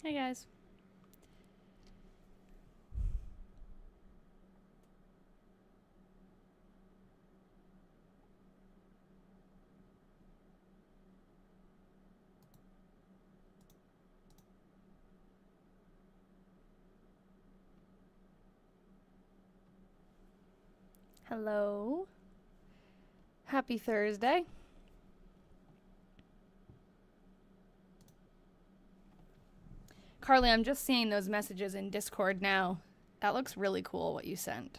Hey guys. Hello. Happy Thursday. Carly, I'm just seeing those messages in Discord now. That looks really cool what you sent.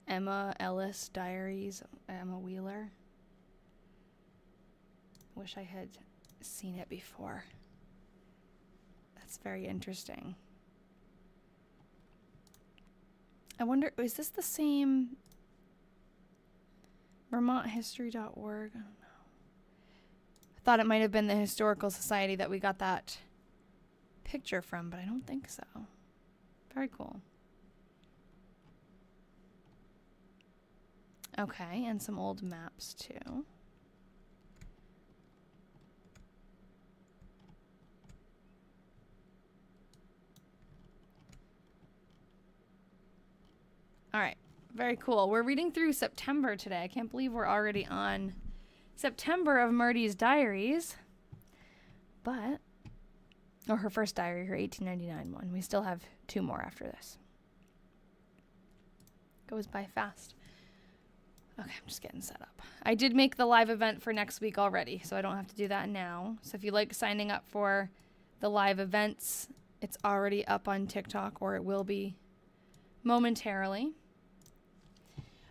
Emma Ellis Diaries, Emma Wheeler. Wish I had seen it before. That's very interesting. I wonder, is this the same VermontHistory.org? I don't know. I thought it might have been the Historical Society that we got that picture from, but I don't think so. Very cool. Okay, and some old maps too. All right, very cool. We're reading through September today. I can't believe we're already on September of Myrtie's diaries. But, or her first diary, her 1899 one. We still have 2 more after this. Goes by fast. Okay, I'm just getting set up. I did make the live event for next week already, so I don't have to do that now. So if you like signing up for the live events, it's already up on TikTok, or it will be momentarily.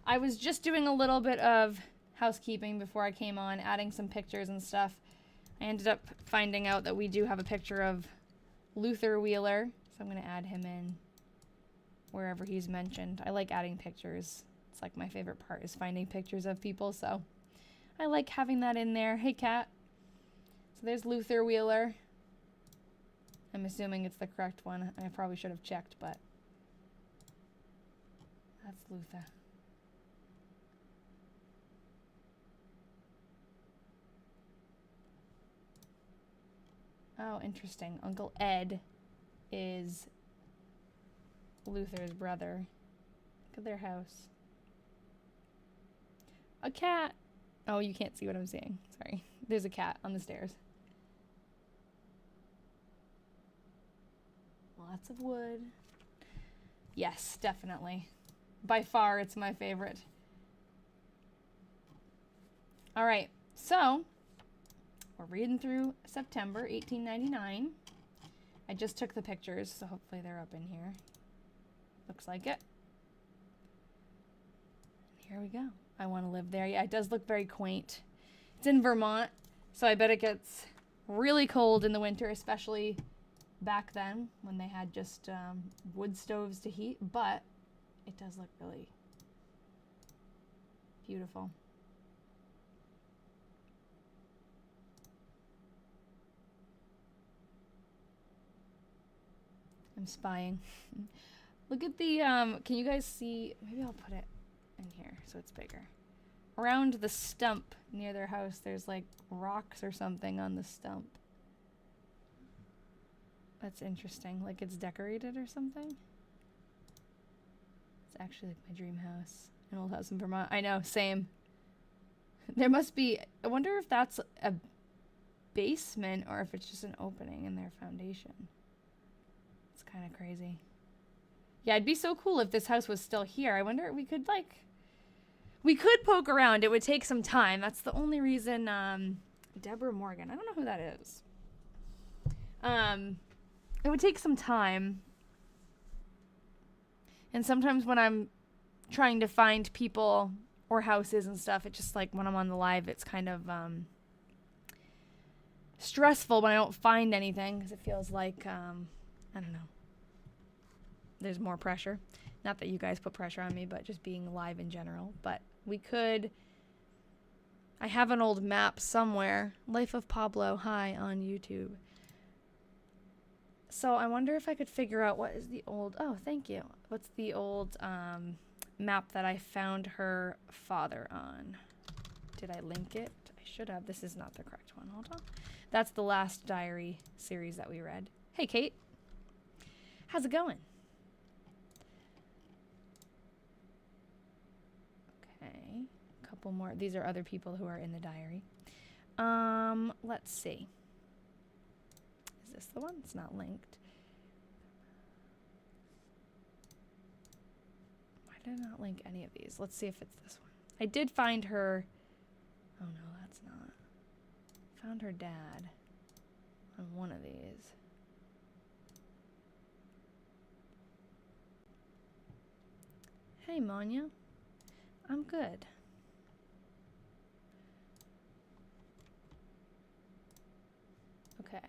I was just doing a little bit of housekeeping before I came on, adding some pictures and stuff. I ended up finding out that we do have a picture of Luther Wheeler, so I'm going to add him in wherever he's mentioned. I like adding pictures. It's like my favorite part is finding pictures of people, so I like having that in there. Hey, Kat. So there's Luther Wheeler. I'm assuming it's the correct one. I probably should have checked, but that's Luther. Oh, interesting. Uncle Ed is Luther's brother. Look at their house. A cat. Oh, you can't see what I'm seeing. Sorry. There's a cat on the stairs. Lots of wood. Yes, definitely. By far, it's my favorite. All right, so we're reading through September 1899. I just took the pictures, so hopefully they're up in here. Looks like it. Here we go. I want to live there. Yeah, it does look very quaint. It's in Vermont, so I bet it gets really cold in the winter, especially back then when they had just wood stoves to heat, but it does look really beautiful. I'm spying. Look at the, can you guys see, maybe I'll put it in here so it's bigger. Around the stump near their house, there's like rocks or something on the stump. That's interesting, like it's decorated or something. It's actually like my dream house, an old house in Vermont. I know, same. There must be, I wonder if that's a basement or if it's just an opening in their foundation. It's kind of crazy. Yeah, it'd be so cool if this house was still here. I wonder if we could poke around. It would take some time. That's the only reason, Deborah Morgan. I don't know who that is. It would take some time. And sometimes when I'm trying to find people or houses and stuff, it's just like when I'm on the live, it's kind of stressful when I don't find anything because it feels like, I don't know. There's more pressure. Not that you guys put pressure on me, but just being live in general. But we could, I have an old map somewhere. Life of Pablo, hi, on YouTube. So I wonder if I could figure out what is the old, oh, thank you. What's the old map that I found her father on? Did I link it? I should have. This is not the correct one. Hold on. That's the last diary series that we read. Hey, Kate. How's it going? Okay. A couple more. These are other people who are in the diary. Let's see. Is this the one? It's not linked. Why did I not link any of these? Let's see if it's this one. I did find her. Oh no, that's not. Found her dad on one of these. Hey, Manya. I'm good. Okay.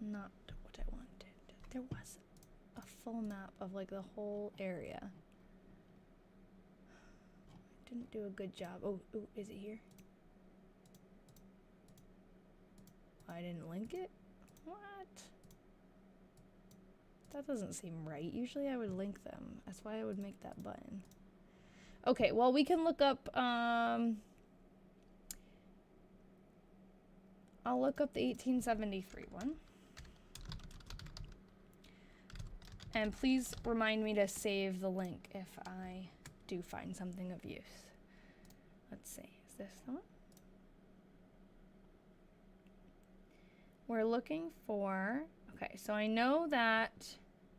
Not what I wanted. There was a full map of like the whole area. Didn't do a good job. Oh, is it here? I didn't link it? What? That doesn't seem right. Usually I would link them. That's why I would make that button. Okay, well we can look up, I'll look up the 1873 one. And please remind me to save the link if I do find something of use. Let's see, is this the one? We're looking for, okay, so I know that,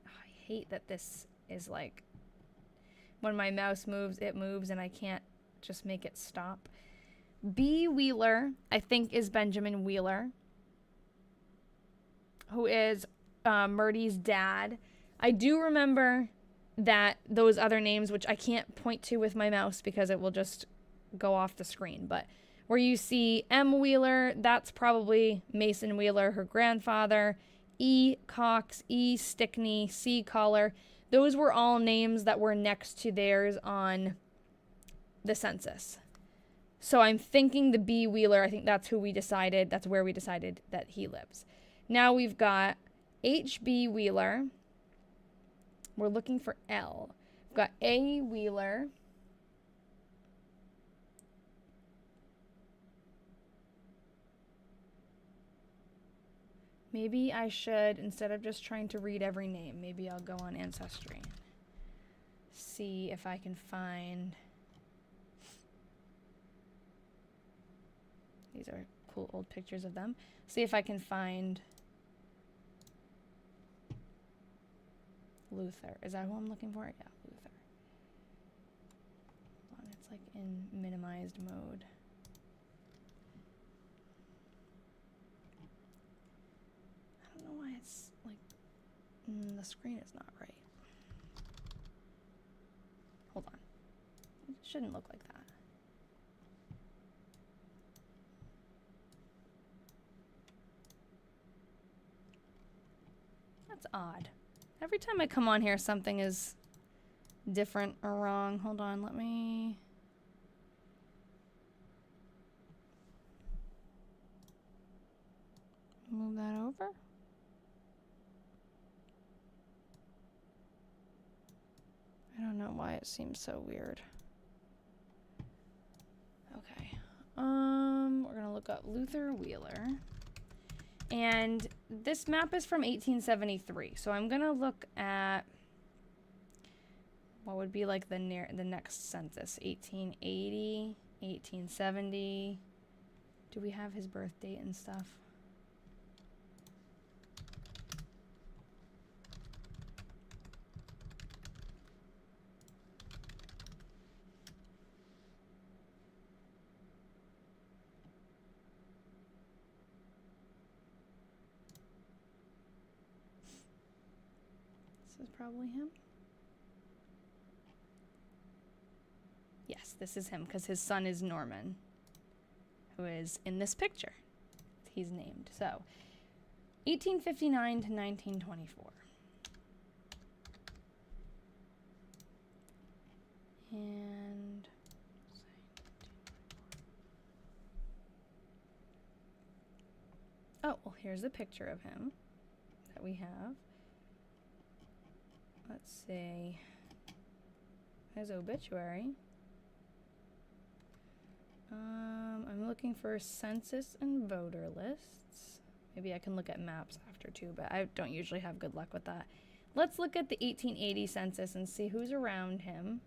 oh, I hate that this is like, when my mouse moves, it moves and I can't just make it stop. B. Wheeler, I think is Benjamin Wheeler, who is Myrtie's dad. I do remember that those other names, which I can't point to with my mouse because it will just go off the screen, but where you see M. Wheeler, that's probably Mason Wheeler, her grandfather. E. Cox, E. Stickney, C. Collar. Those were all names that were next to theirs on the census. So I'm thinking the B. Wheeler, I think that's who we decided, that's where we decided that he lives. Now we've got H.B. Wheeler. We're looking for L. We've got A. Wheeler. Maybe I should, instead of just trying to read every name, maybe I'll go on Ancestry. See if I can find... These are cool old pictures of them. See if I can find... Luther. Is that who I'm looking for? Yeah, Luther. Hold on, it's like in minimized mode. I don't know why it's like the screen is not right. Hold on. It shouldn't look like that. That's odd. Every time I come on here, something is different or wrong. Hold on, let me... move that over. I don't know why it seems so weird. Okay. We're gonna look up Luther Wheeler. And this map is from 1873. So I'm gonna look at what would be like the next census. 1880, 1870. Do we have his birth date and stuff? This is probably him. Yes, this is him because his son is Norman, who is in this picture. He's named. So, 1859 to 1924. And oh, well, here's a picture of him that we have. Let's see. His obituary. I'm looking for census and voter lists. Maybe I can look at maps after too, but I don't usually have good luck with that. Let's look at the 1880 census and see who's around him.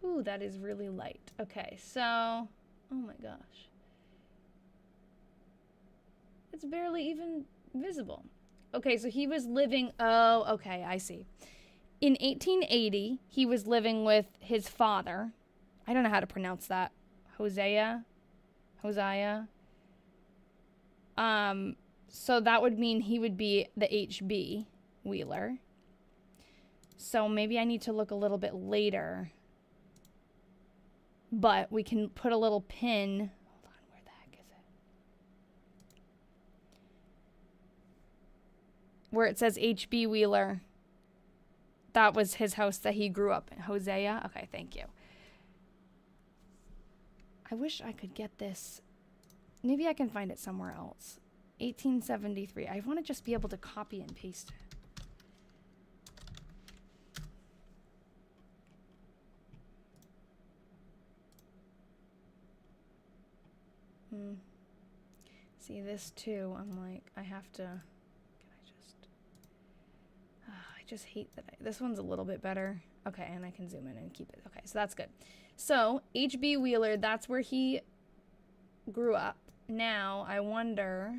Ooh, that is really light. Okay, so, oh my gosh. It's barely even visible. Okay, so he was living, oh, okay, I see. In 1880, he was living with his father. I don't know how to pronounce that. Hosea? So that would mean he would be the HB Wheeler. So maybe I need to look a little bit later. But we can put a little pin. Hold on, where the heck is it? Where it says HB Wheeler. That was his house that he grew up in. Hosea? Okay, thank you. I wish I could get this. Maybe I can find it somewhere else. 1873. I want to just be able to copy and paste it. See, this too, I'm like, I have to, I just hate that this one's a little bit better. Okay, and I can zoom in and keep it. Okay, so that's good. So, H.B. Wheeler, that's where he grew up. Now, I wonder,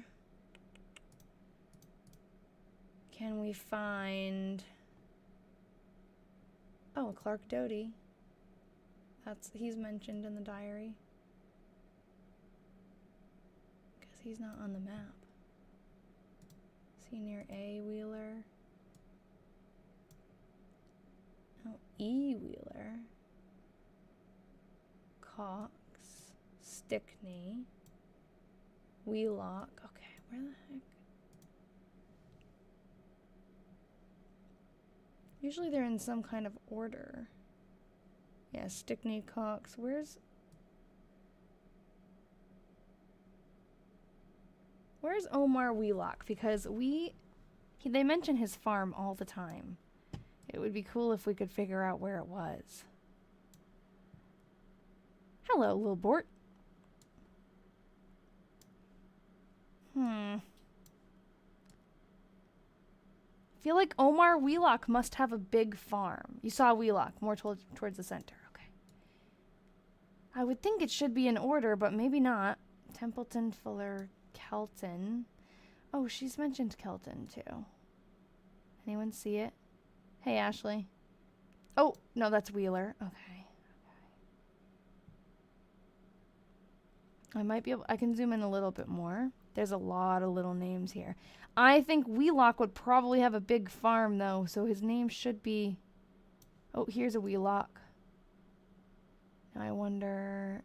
can we find, oh, Clark Doty. He's mentioned in the diary. Because he's not on the map. Is he near A. Wheeler? Oh, E. Wheeler. Cox. Stickney. Wheelock. Okay, where the heck? Usually they're in some kind of order. Yeah, Stickney, Cox. Where's Omar Wheelock? Because they mention his farm all the time. It would be cool if we could figure out where it was. Hello, Lil Bort. I feel like Omar Wheelock must have a big farm. You saw Wheelock, more towards the center. Okay. I would think it should be in order, but maybe not. Templeton, Fuller, Kelton. Oh, she's mentioned Kelton, too. Anyone see it? Hey, Ashley. Oh, no, that's Wheeler. Okay. I might be able, I can zoom in a little bit more. There's a lot of little names here. I think Wheelock would probably have a big farm, though, so his name should be... Oh, here's a Wheelock. I wonder...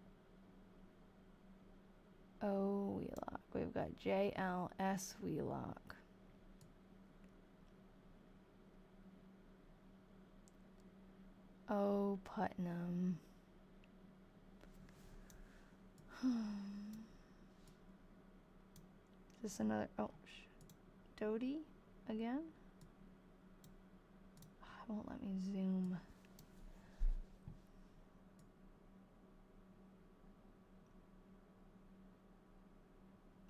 Oh, Wheelock. We've got J.L.S. Wheelock. Oh, Putnam. Is this another... Oh, Doty again? It won't let me zoom.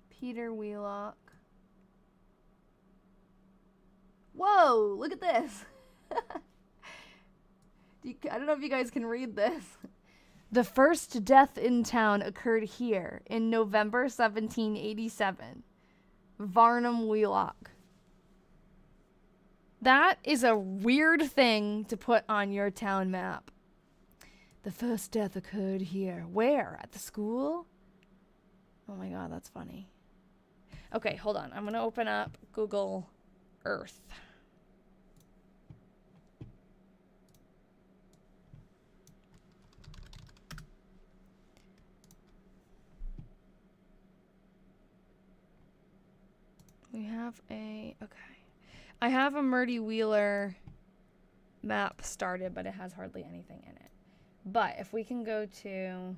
Peter Wheelock. Whoa, look at this. I don't know if you guys can read this. The first death in town occurred here in November 1787. Varnum Wheelock. That is a weird thing to put on your town map. The first death occurred here. Where? At the school? Oh my god, that's funny. Okay, hold on. I'm going to open up Google Earth. We have a... Okay. I have a Myrtie Wheeler map started, but it has hardly anything in it. But if we can go to...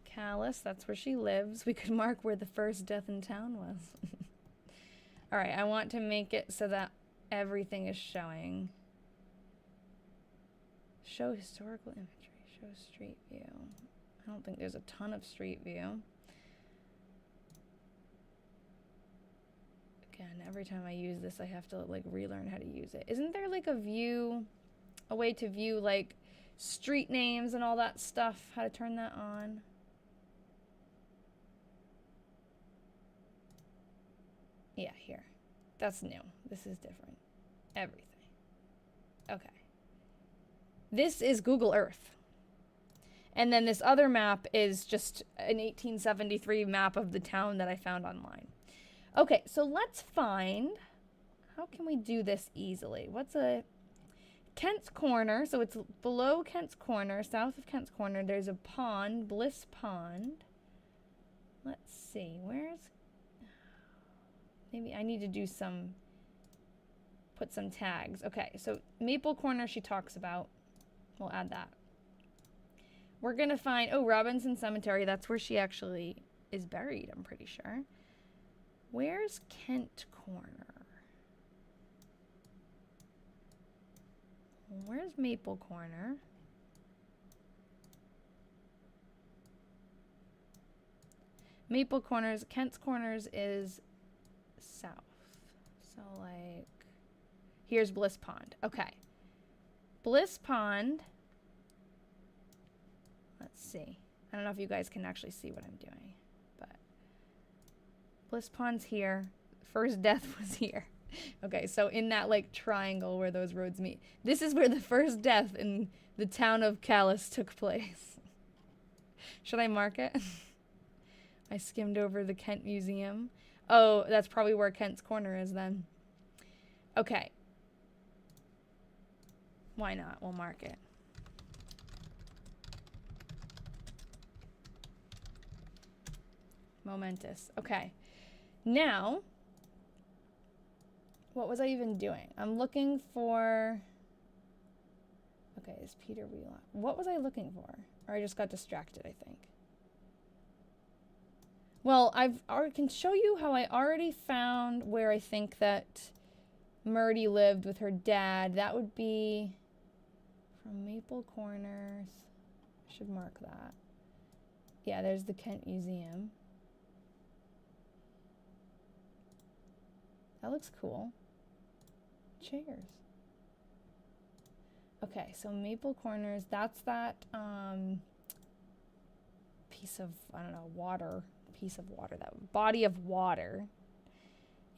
Callis, that's where she lives. We could mark where the first death in town was. All right, I want to make it so that everything is showing. Show historical imagery. Show street view. I don't think there's a ton of street view. Again, every time I use this, I have to like relearn how to use it. Isn't there like a way to view like street names and all that stuff? How to turn that on? Yeah, here. That's new. This is different. Everything. Okay. This is Google Earth. And then this other map is just an 1873 map of the town that I found online. Okay, so let's find, how can we do this easily? What's a, Kent's Corner, so it's below Kent's Corner, south of Kent's Corner, there's a pond, Bliss Pond. Let's see, where's, maybe I need to do some, put some tags. Okay, so Maple Corner she talks about, we'll add that. We're gonna find, oh, Robinson Cemetery, that's where she actually is buried, I'm pretty sure. Where's Kent Corner? Where's Maple Corner? Maple Corners, Kent's Corners is south. So like, here's Bliss Pond. Okay. Bliss Pond. Let's see. I don't know if you guys can actually see what I'm doing, but Bliss Pond's here. First death was here. Okay, so in that like triangle where those roads meet, this is where the first death in the town of Calais took place. Should I mark it? I skimmed over the Kent Museum. Oh, that's probably where Kent's Corner is then. Okay. Why not? We'll mark it. Momentous. Okay. Now, what was I even doing? I'm looking for... Okay, it's Peter Wheeler. What was I looking for? Or I just got distracted, I think. Well, I can show you how I already found where I think that Myrtie lived with her dad. That would be from Maple Corners. I should mark that. Yeah, there's the Kent Museum. That looks cool. Chairs. Okay, so Maple Corners, that's that piece of, I don't know, water. Piece of water, that body of water.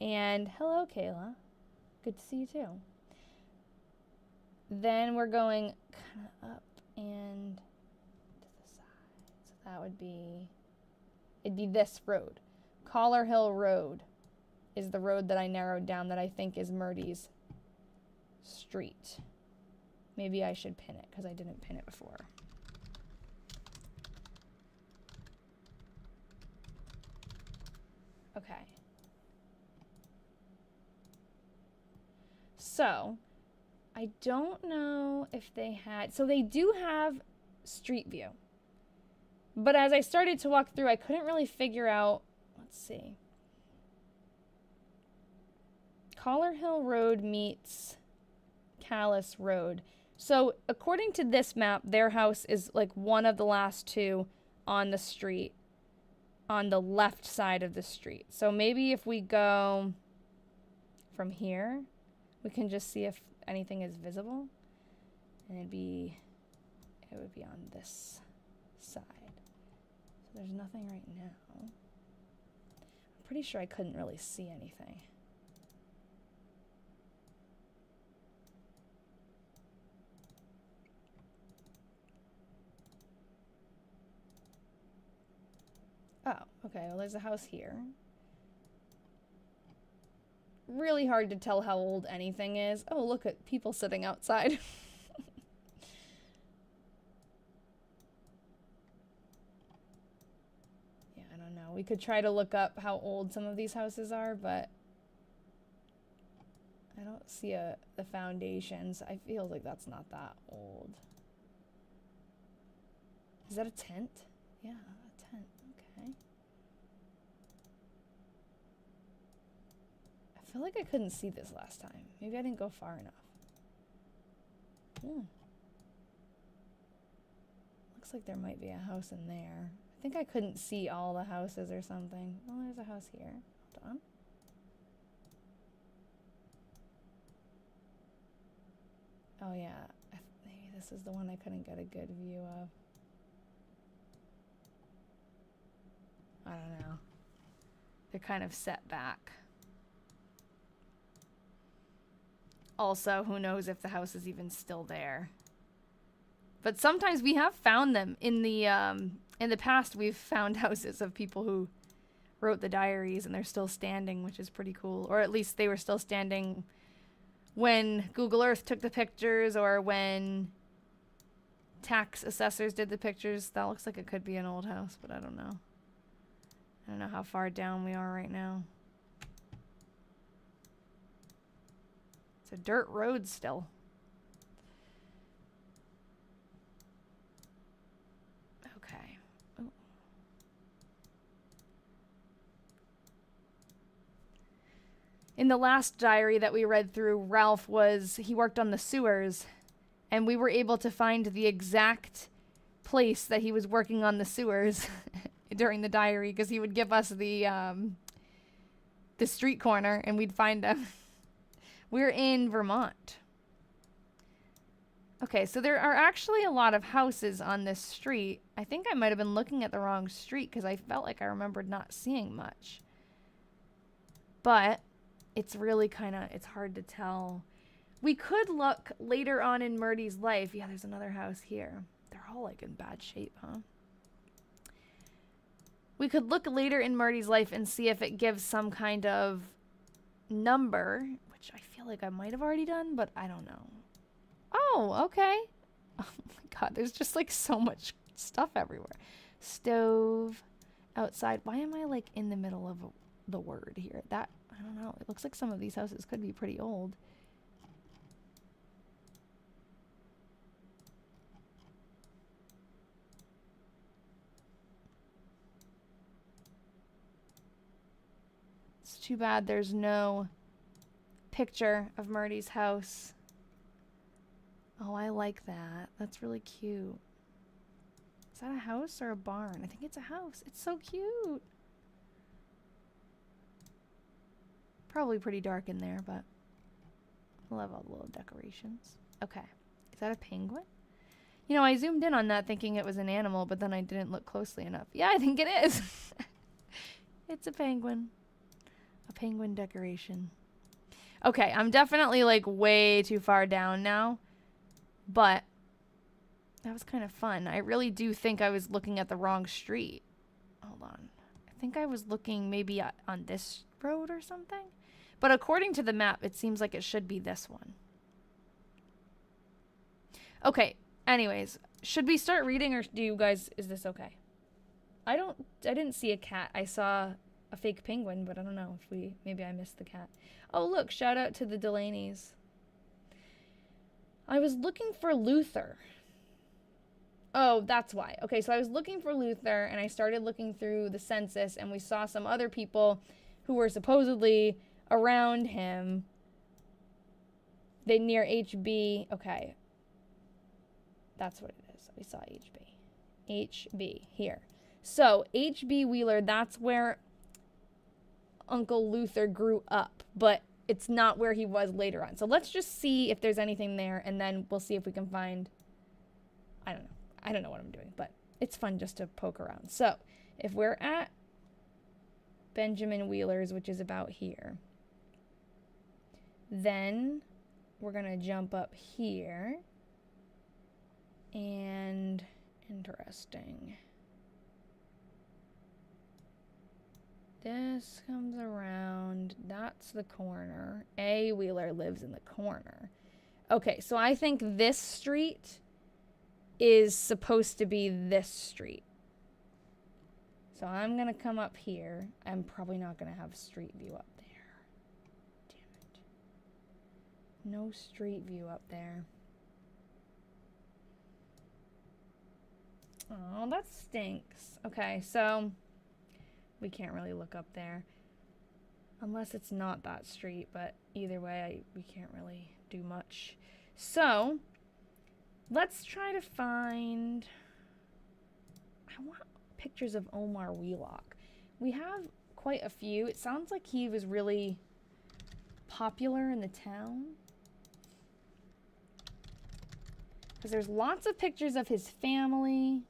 And hello, Kayla. Good to see you too. Then we're going kind of up and to the side. So that would be, it'd be this road. Collar Hill Road is the road that I narrowed down that I think is Myrtie's street. Maybe I should pin it because I didn't pin it before. Okay. So, I don't know if they had, so they do have street view. But as I started to walk through, I couldn't really figure out, let's see. Collar Hill Road meets Calais Road. So, according to this map, their house is like one of the last two on the street. On the left side of the street. So maybe if we go from here, we can just see if anything is visible. And it would be on this side. So there's nothing right now. I'm pretty sure I couldn't really see anything. Oh, okay, well there's a house here. Really hard to tell how old anything is. Oh, look at people sitting outside. Yeah, I don't know. We could try to look up how old some of these houses are, but I don't see the foundations. I feel like that's not that old. Is that a tent? Yeah, a tent. Okay. feel like I couldn't see this last time. Maybe I didn't go far enough. Looks like there might be a house in there. I think I couldn't see all the houses or something. Oh, there's a house here. Hold on. Oh yeah, maybe this is the one I couldn't get a good view of. I don't know. They're kind of set back. Also, who knows if the house is even still there. But sometimes we have found them in the past. We've found houses of people who wrote the diaries and they're still standing, which is pretty cool. Or at least they were still standing when Google Earth took the pictures or when tax assessors did the pictures. That looks like it could be an old house, but I don't know. I don't know how far down we are right now. It's a dirt road still. Okay. Ooh. In the last diary that we read through, Ralph he worked on the sewers, and we were able to find the exact place that he was working on the sewers during the diary, because he would give us the street corner and we'd find him. We're in Vermont. Okay, so there are actually a lot of houses on this street. I think I might have been looking at the wrong street because I felt like I remembered not seeing much. But it's really it's hard to tell. We could look later on in Myrtie's life. Yeah, there's another house here. They're all like in bad shape, huh? We could look later in Myrtie's life and see if it gives some kind of number, which I feel like I might have already done, but I don't know. Oh, okay. Oh my god, there's just like so much stuff everywhere. Stove, outside. Why am I like in the middle of the word here? That, I don't know. It looks like some of these houses could be pretty old. It's too bad there's no picture of Myrtie's house. Oh, I like that. That's really cute. Is that a house or a barn? I think it's a house. It's so cute. Probably pretty dark in there, but I love all the little decorations. Okay. Is that a penguin? You know, I zoomed in on that thinking it was an animal, but then I didn't look closely enough. Yeah, I think it is. It's a penguin. A penguin decoration. Okay, I'm definitely like way too far down now, but that was kind of fun. I really do think I was looking at the wrong street. Hold on. I think I was looking maybe on this road or something, but according to the map, it seems like it should be this one. Okay, anyways, should we start reading, or do you guys, is this okay? I didn't see a cat. I saw a fake penguin, but I don't know if maybe I missed the cat. Oh, look, shout out to the Delaney's. I was looking for Luther. Oh, that's why. Okay, so I was looking for Luther, and I started looking through the census, and we saw some other people who were supposedly around him. They near HB. Okay. That's what it is. We saw HB. HB, here. So, HB Wheeler, that's where Uncle Luther grew up, but it's not where he was later on. So let's just see if there's anything there, and then we'll see if we can find, I don't know. I don't know what I'm doing, but it's fun just to poke around. So if we're at Benjamin Wheeler's, which is about here, then we're going to jump up here. And interesting. This comes around. That's the corner. A. Wheeler lives in the corner. Okay, so I think this street is supposed to be this street. So I'm going to come up here. I'm probably not going to have street view up there. Damn it. No street view up there. Oh, that stinks. Okay, so we can't really look up there. Unless it's not that street, but either way, we can't really do much. So, let's try to find... I want pictures of Omar Wheelock. We have quite a few. It sounds like he was really popular in the town. Because there's lots of pictures of his family.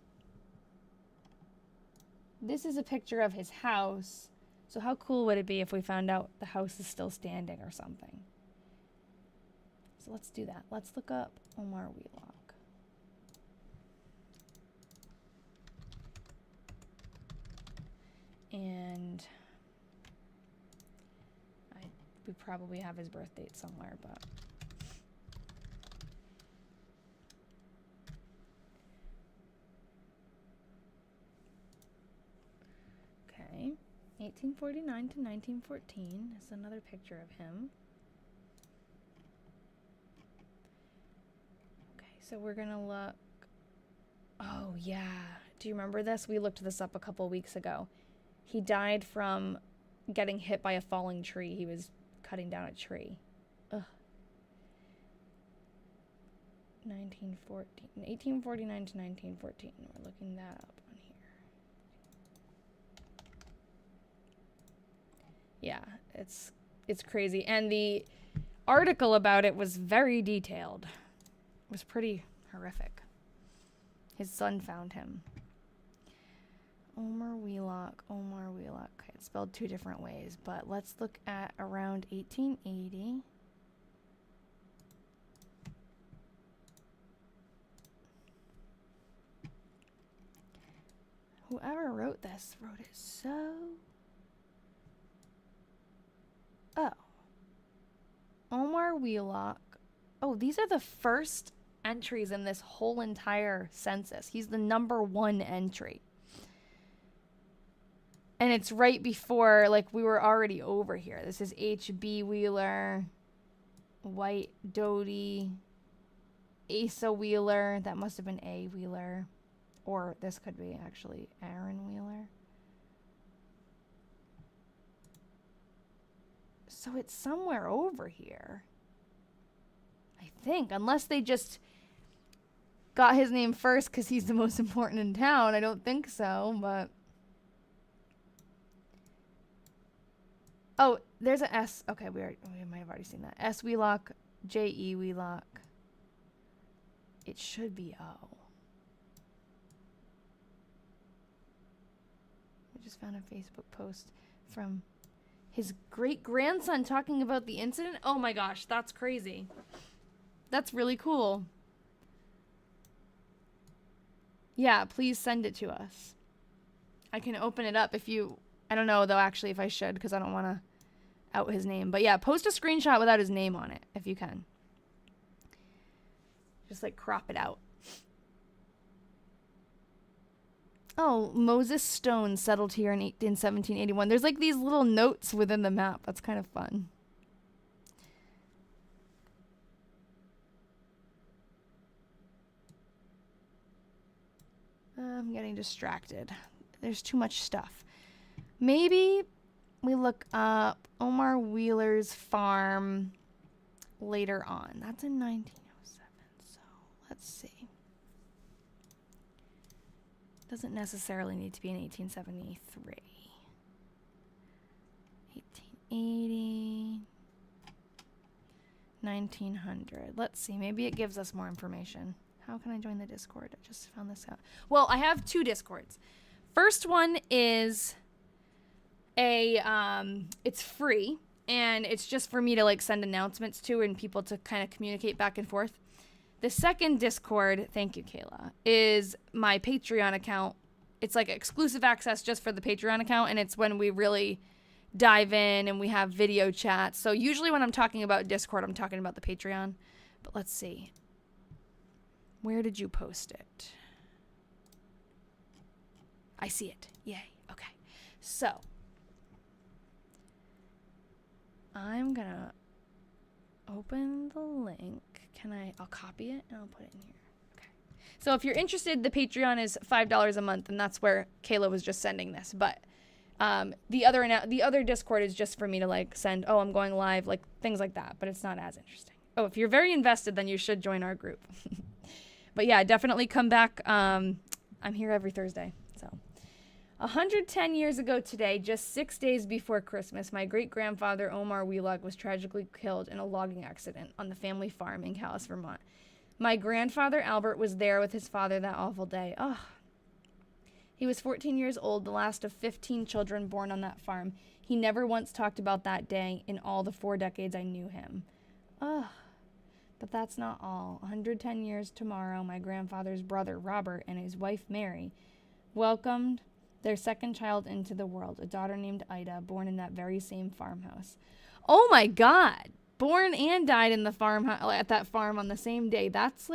This is a picture of his house. So how cool would it be if we found out the house is still standing or something? So let's do that. Let's look up Omar Wheelock. And we probably have his birth date somewhere, but... Okay. 1849 to 1914 is another picture of him. Okay, so we're gonna look... Oh, yeah. Do you remember this? We looked this up a couple weeks ago. He died from getting hit by a falling tree. He was cutting down a tree. Ugh. 1849 to 1914. We're looking that up on here. Yeah, it's crazy. And the article about it was very detailed. It was pretty horrific. His son found him. Omar Wheelock. Okay, it's spelled two different ways, but let's look at around 1880. Whoever wrote this wrote it so... Oh. Omar Wheelock. Oh, these are the first entries in this whole entire census. He's the #1 entry. And it's right before, like, we were already over here. This is H.B. Wheeler, White Doty, Asa Wheeler. That must have been A. Wheeler. Or this could be actually Aaron Wheeler. So it's somewhere over here. I think. Unless they just got his name first because he's the most important in town. I don't think so, but... Oh, there's an S. Okay, we might have already seen that. S. Wheelock, J.E. Wheelock. It should be O. I just found a Facebook post from his great-grandson talking about the incident. Oh my gosh, that's crazy. That's really cool. Yeah, please send it to us. I can open it up if you... I don't know, though, actually, if I should, because I don't want to out his name. But yeah, post a screenshot without his name on it, if you can. Just, like, crop it out. Oh, Moses Stone settled here in 1781. There's, like, these little notes within the map. That's kind of fun. I'm getting distracted. There's too much stuff. Maybe we look up Omar Wheeler's farm later on. That's in 1907, so let's see. Doesn't necessarily need to be in 1873. 1880. 1900. Let's see. Maybe it gives us more information. How can I join the Discord? I just found this out. Well, I have two Discords. First one is it's free, and it's just for me to, like, send announcements to and people to kind of communicate back and forth. The second Discord, thank you, Kayla, is my Patreon account. It's like exclusive access just for the Patreon account, and it's when we really dive in and we have video chats. So usually when I'm talking about Discord, I'm talking about the Patreon. But let's see. Where did you post it? I see it. Yay. Okay. So I'm gonna open the link. I'll copy it and I'll put it in here. Okay. So if you're interested, the Patreon is $5 a month, and that's where Kayla was just sending this. But The other Discord is just for me to like send, oh, I'm going live, like things like that, but it's not as interesting. Oh, if you're very invested, then you should join our group. But yeah, definitely come back. I'm here every Thursday. So 110 years ago today, just 6 days before Christmas, my great-grandfather Omar Wheeler was tragically killed in a logging accident on the family farm in Calais, Vermont. My grandfather Albert was there with his father that awful day. Oh, he was 14 years old, the last of 15 children born on that farm. He never once talked about that day in all the 4 decades I knew him. Oh, but that's not all. 110 years tomorrow, my grandfather's brother Robert and his wife Mary welcomed their second child into the world, a daughter named Ida, born in that very same farmhouse. Oh my God! Born and died in the at that farm on the same day. That's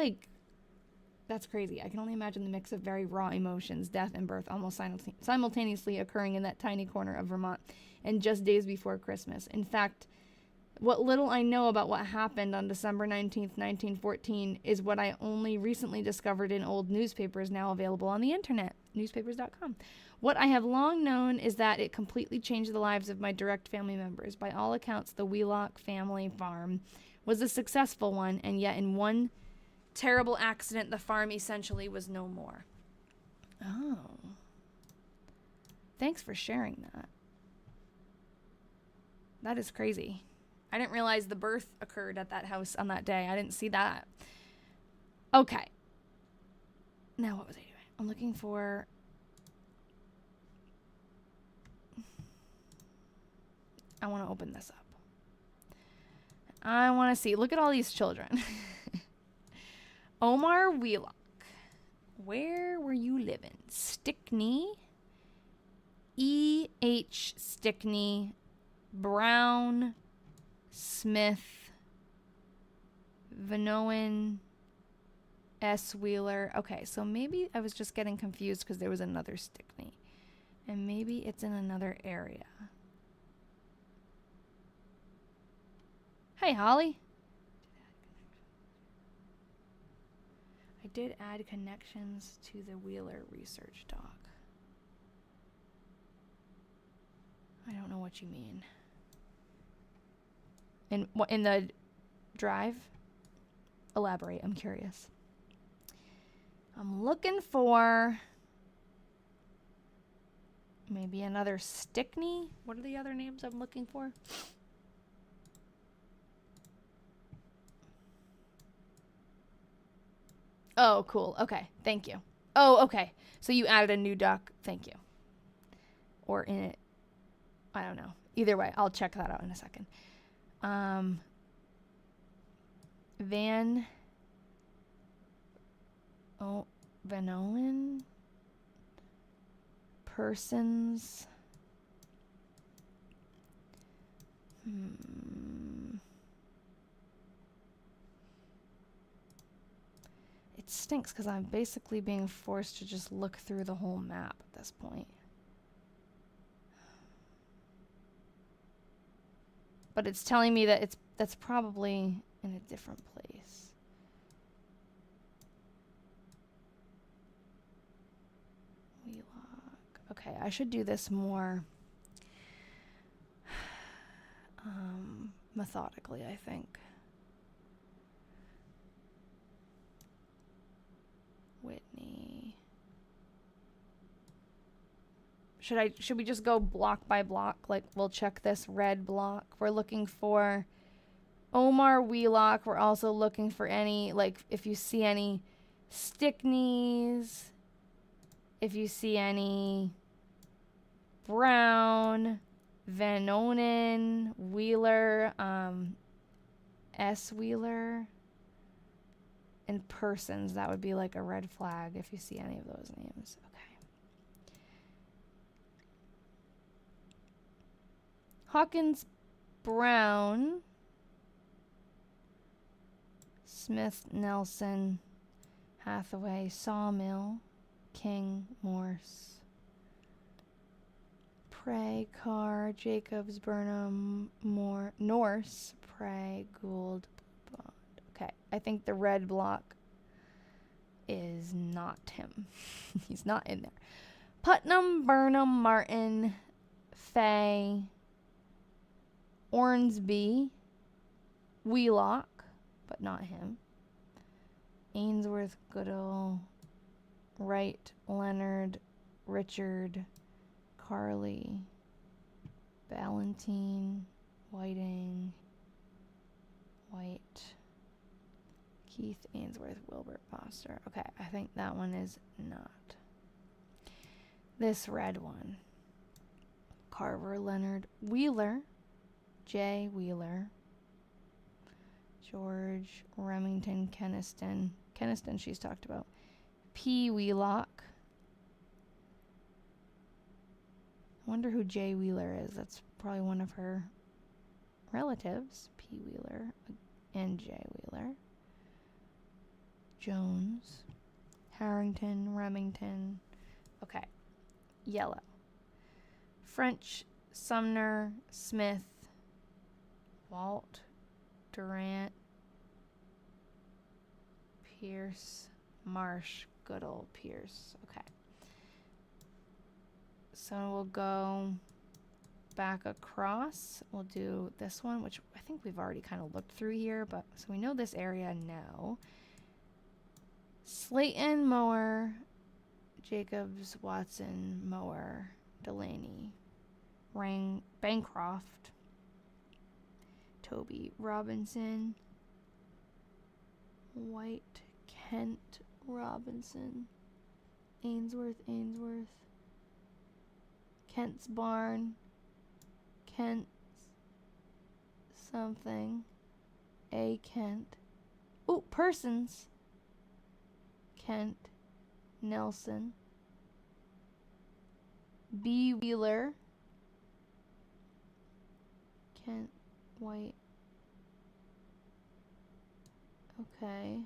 crazy. I can only imagine the mix of very raw emotions, death and birth, almost simultaneously occurring in that tiny corner of Vermont, and just days before Christmas. In fact, what little I know about what happened on December 19th, 1914 is what I only recently discovered in old newspapers now available on the internet, newspapers.com. What I have long known is that it completely changed the lives of my direct family members. By all accounts, the Wheelock family farm was a successful one, and yet in one terrible accident, the farm essentially was no more. Oh. Thanks for sharing that. That is crazy. I didn't realize the birth occurred at that house on that day. I didn't see that. Okay. Now what was I doing? I'm looking for... I want to open this up. I want to see. Look at all these children. Omar Wheelock. Where were you living? Stickney. E.H. Stickney. Brown. Smith. Vanowen. S. Wheeler. Okay, so maybe I was just getting confused because there was another Stickney. And maybe it's in another area. Hey, Holly. I did add connections to the Wheeler research doc. I don't know what you mean. In the drive? Elaborate, I'm curious. I'm looking for maybe another Stickney. What are the other names I'm looking for? Oh, cool. Okay. Thank you. Oh, okay. So you added a new doc. Thank you. Or in it. I don't know. Either way, I'll check that out in a second. Vanowen. Persons. It stinks because I'm basically being forced to just look through the whole map at this point. But it's telling me that that's probably in a different place. Wheelock. Okay, I should do this more methodically, I think. Whitney. Should we just go block by block? Like, we'll check this red block. We're looking for Omar Wheelock. We're also looking for any, like, if you see any Stickneys, if you see any Brown, Vanonen, Wheeler, S. Wheeler, and Persons, that would be like a red flag if you see any of those names. Okay. Hawkins, Brown, Smith, Nelson, Hathaway, Sawmill, King, Morse, Prey, Carr, Jacobs, Burnham, Moore, Norse, Prey, Gould, Bond. Okay, I think the red block is not him. He's not in there. Putnam, Burnham, Martin, Fay, Ormsby, Wheelock, but not him. Ainsworth, Goodall, Wright, Leonard, Richard, Carly, Ballantine, Whiting, White, Keith, Ainsworth, Wilbert, Foster. Okay, I think that one is not. This red one. Carver, Leonard, Wheeler, J. Wheeler, George, Remington, Keniston. Keniston she's talked about. P. Wheelock. I wonder who J. Wheeler is. That's probably one of her relatives. P. Wheeler and J. Wheeler. Jones, Harrington, Remington. Okay. Yellow. French, Sumner, Smith, Walt, Durant, Pierce, Marsh, Goodall, Pierce. Okay. So we'll go back across. We'll do this one, which I think we've already kind of looked through here, but so we know this area now. Slayton, Mower, Jacobs, Watson, Mower, Delaney, Bancroft, Toby, Robinson, White, Kent, Robinson, Ainsworth, Kent's Barn, Kent's something, A. Kent. Oh, Persons. Kent, Nelson, B. Wheeler, Kent, White. Okay.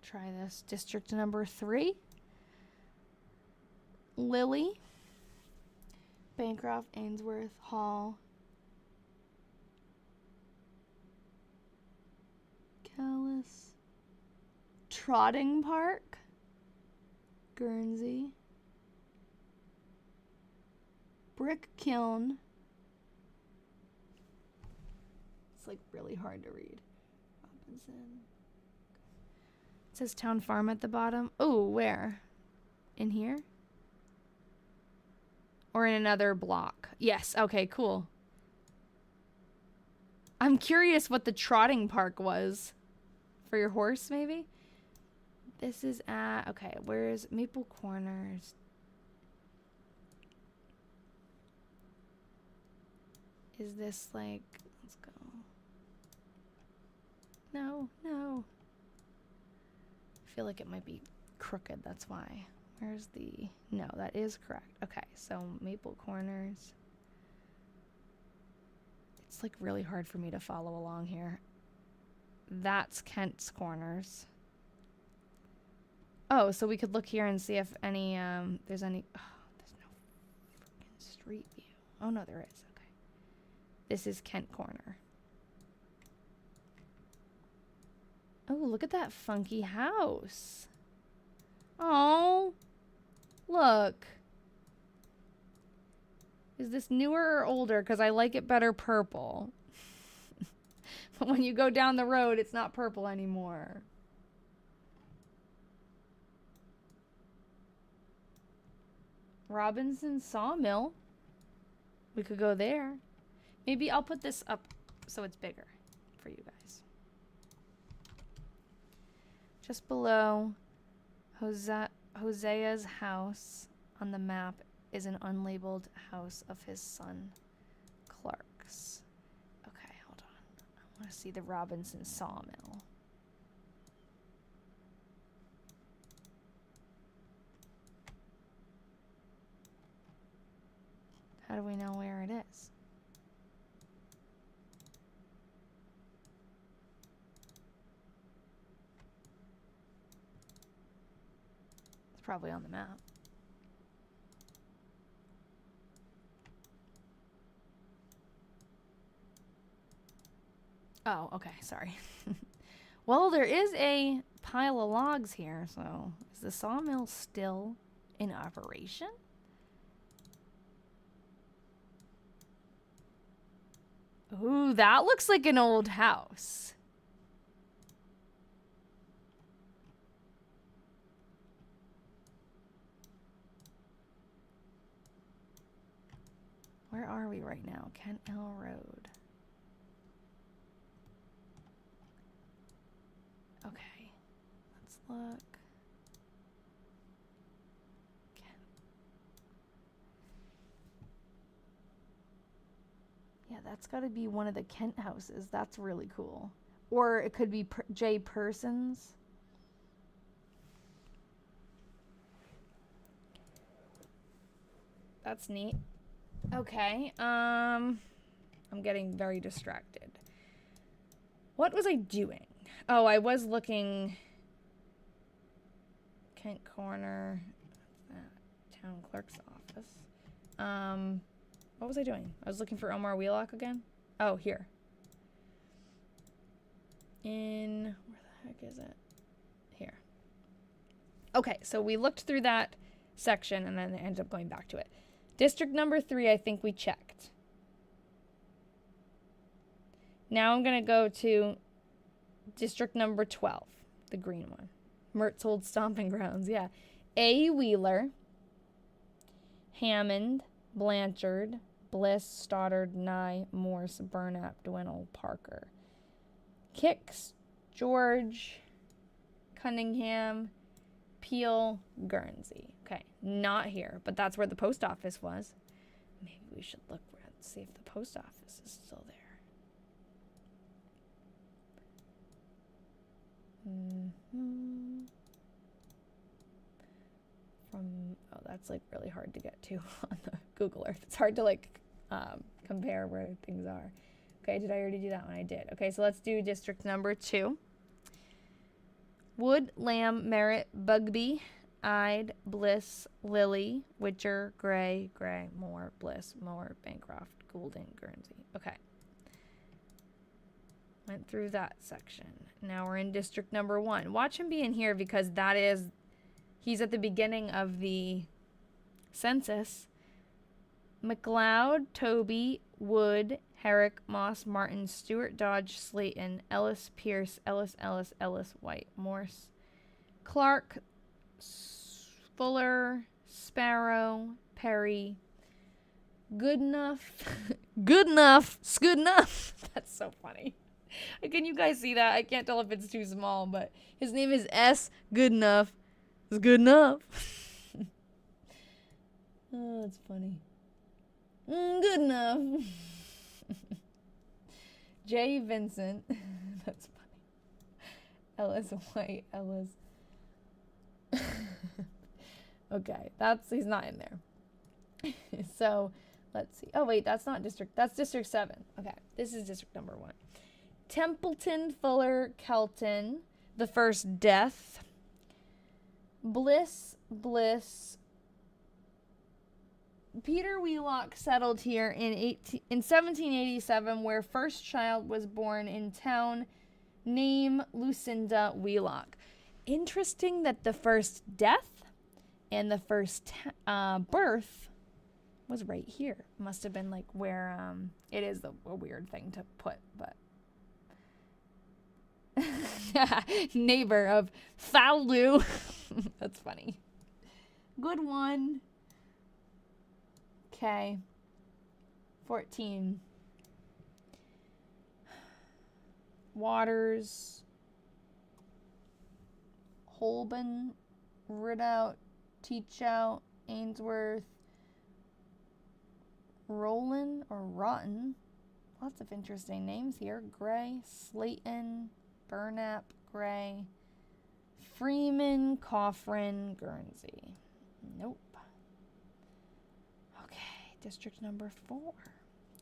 Try this. District number 3. Lily, Bancroft, Ainsworth, Hall, Callis, Trotting Park, Guernsey, Brick Kiln. It's like really hard to read. Robinson. It says Town Farm at the bottom. Oh, where? In here? Or in another block? Yes, okay, cool. I'm curious what the trotting park was. For your horse, maybe? This is at... Okay, where's Maple Corners? Is this like... Let's go. No. I feel like it might be crooked, that's why. Where's the... No, that is correct. Okay, so Maple Corners. It's like really hard for me to follow along here. That's Kent's Corners. Oh, so we could look here and see if any, there's any... Oh, there's no freaking street view. Oh, no, there is. Okay. This is Kent Corner. Oh, look at that funky house. Oh, look. Is this newer or older? Because I like it better purple. But when you go down the road, it's not purple anymore. Robinson Sawmill. We could go there. Maybe I'll put this up so it's bigger for you guys. Just below Hosea's house on the map is an unlabeled house of his son, Clark's. Okay, hold on. I want to see the Robinson Sawmill. How do we know where it is? It's probably on the map. Oh, okay, sorry. Well, there is a pile of logs here, so is the sawmill still in operation? Ooh, that looks like an old house. Where are we right now? Kent Hill Road. Okay, let's look. Yeah, that's got to be one of the Kent houses. That's really cool. Or it could be J. Persons. That's neat. Okay, I'm getting very distracted. What was I doing? Oh, I was looking. Kent Corner. Town clerk's office. What was I doing? I was looking for Omar Wheelock again. Oh, here. Where the heck is it? Here. Okay, so we looked through that section and then ended up going back to it. District number 3, I think we checked. Now I'm going to go to district number 12, the green one. Myrt's old stomping grounds, yeah. A. Wheeler, Hammond, Blanchard, Bliss, Stoddard, Nye, Morse, Burnap, Dwinnell, Parker. Kicks, George, Cunningham, Peel, Guernsey. Okay, not here, but that's where the post office was. Maybe we should look and see if the post office is still there. Oh, that's like really hard to get to on the Google Earth. It's hard to like compare where things are. Okay, did I already do that one? I did. Okay, so let's do district number 2. Wood, Lamb, Merritt, Bugby, Ide, Bliss, Lily, Witcher, Gray, Moore, Bliss, Moore, Bancroft, Goulden, Guernsey. Okay. Went through that section. Now we're in district number 1. Watch him be in here because he's at the beginning of the census. McLeod, Toby, Wood, Herrick, Moss, Martin, Stewart, Dodge, Slayton, Ellis, Pierce, Ellis, White, Morse, Clark, Fuller, Sparrow, Perry, Goodenough, Scoodenough. That's so funny. Can you guys see that? I can't tell if it's too small, but his name is S. Goodenough. It's good enough. Oh, that's funny. Good enough. J. Vincent. That's funny. Ellis White. Ellis. Okay, he's not in there. So, let's see. Oh, wait, that's district 7. Okay, this is district number 1. Templeton, Fuller, Kelton, the first death. Bliss. Peter Wheelock settled here in 1787, where first child was born in town. Name Lucinda Wheelock. Interesting that the first death and the first birth was right here. Must have been like where it is a weird thing to put, but neighbor of Fallu. That's funny. Good one. Okay. 14. Waters. Holben. Ridout. Teachout. Ainsworth. Rollin or Rotten. Lots of interesting names here. Gray. Slayton. Burnap, Gray, Freeman, Coffrin, Guernsey. Nope. Okay, district number 4.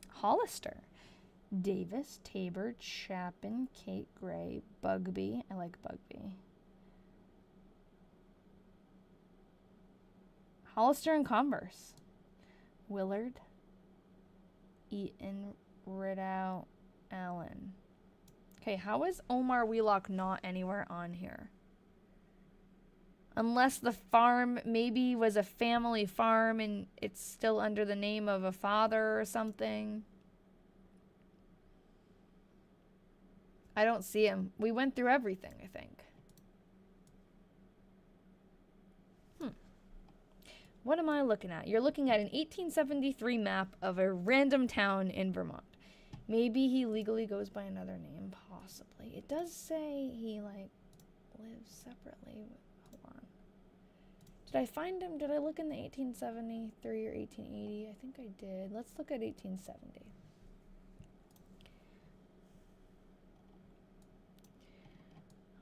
Hollister. Davis, Tabor, Chapin, Kate, Gray, Bugby. I like Bugby. Hollister and Converse. Willard, Eaton, Ridout, Allen. Okay, how is Omar Wheelock not anywhere on here? Unless the farm maybe was a family farm and it's still under the name of a father or something. I don't see him. We went through everything, I think. What am I looking at? You're looking at an 1873 map of a random town in Vermont. Maybe he legally goes by another name, possibly. It does say he, like, lives separately. Hold on. Did I find him? Did I look in the 1873 or 1880? I think I did. Let's look at 1870.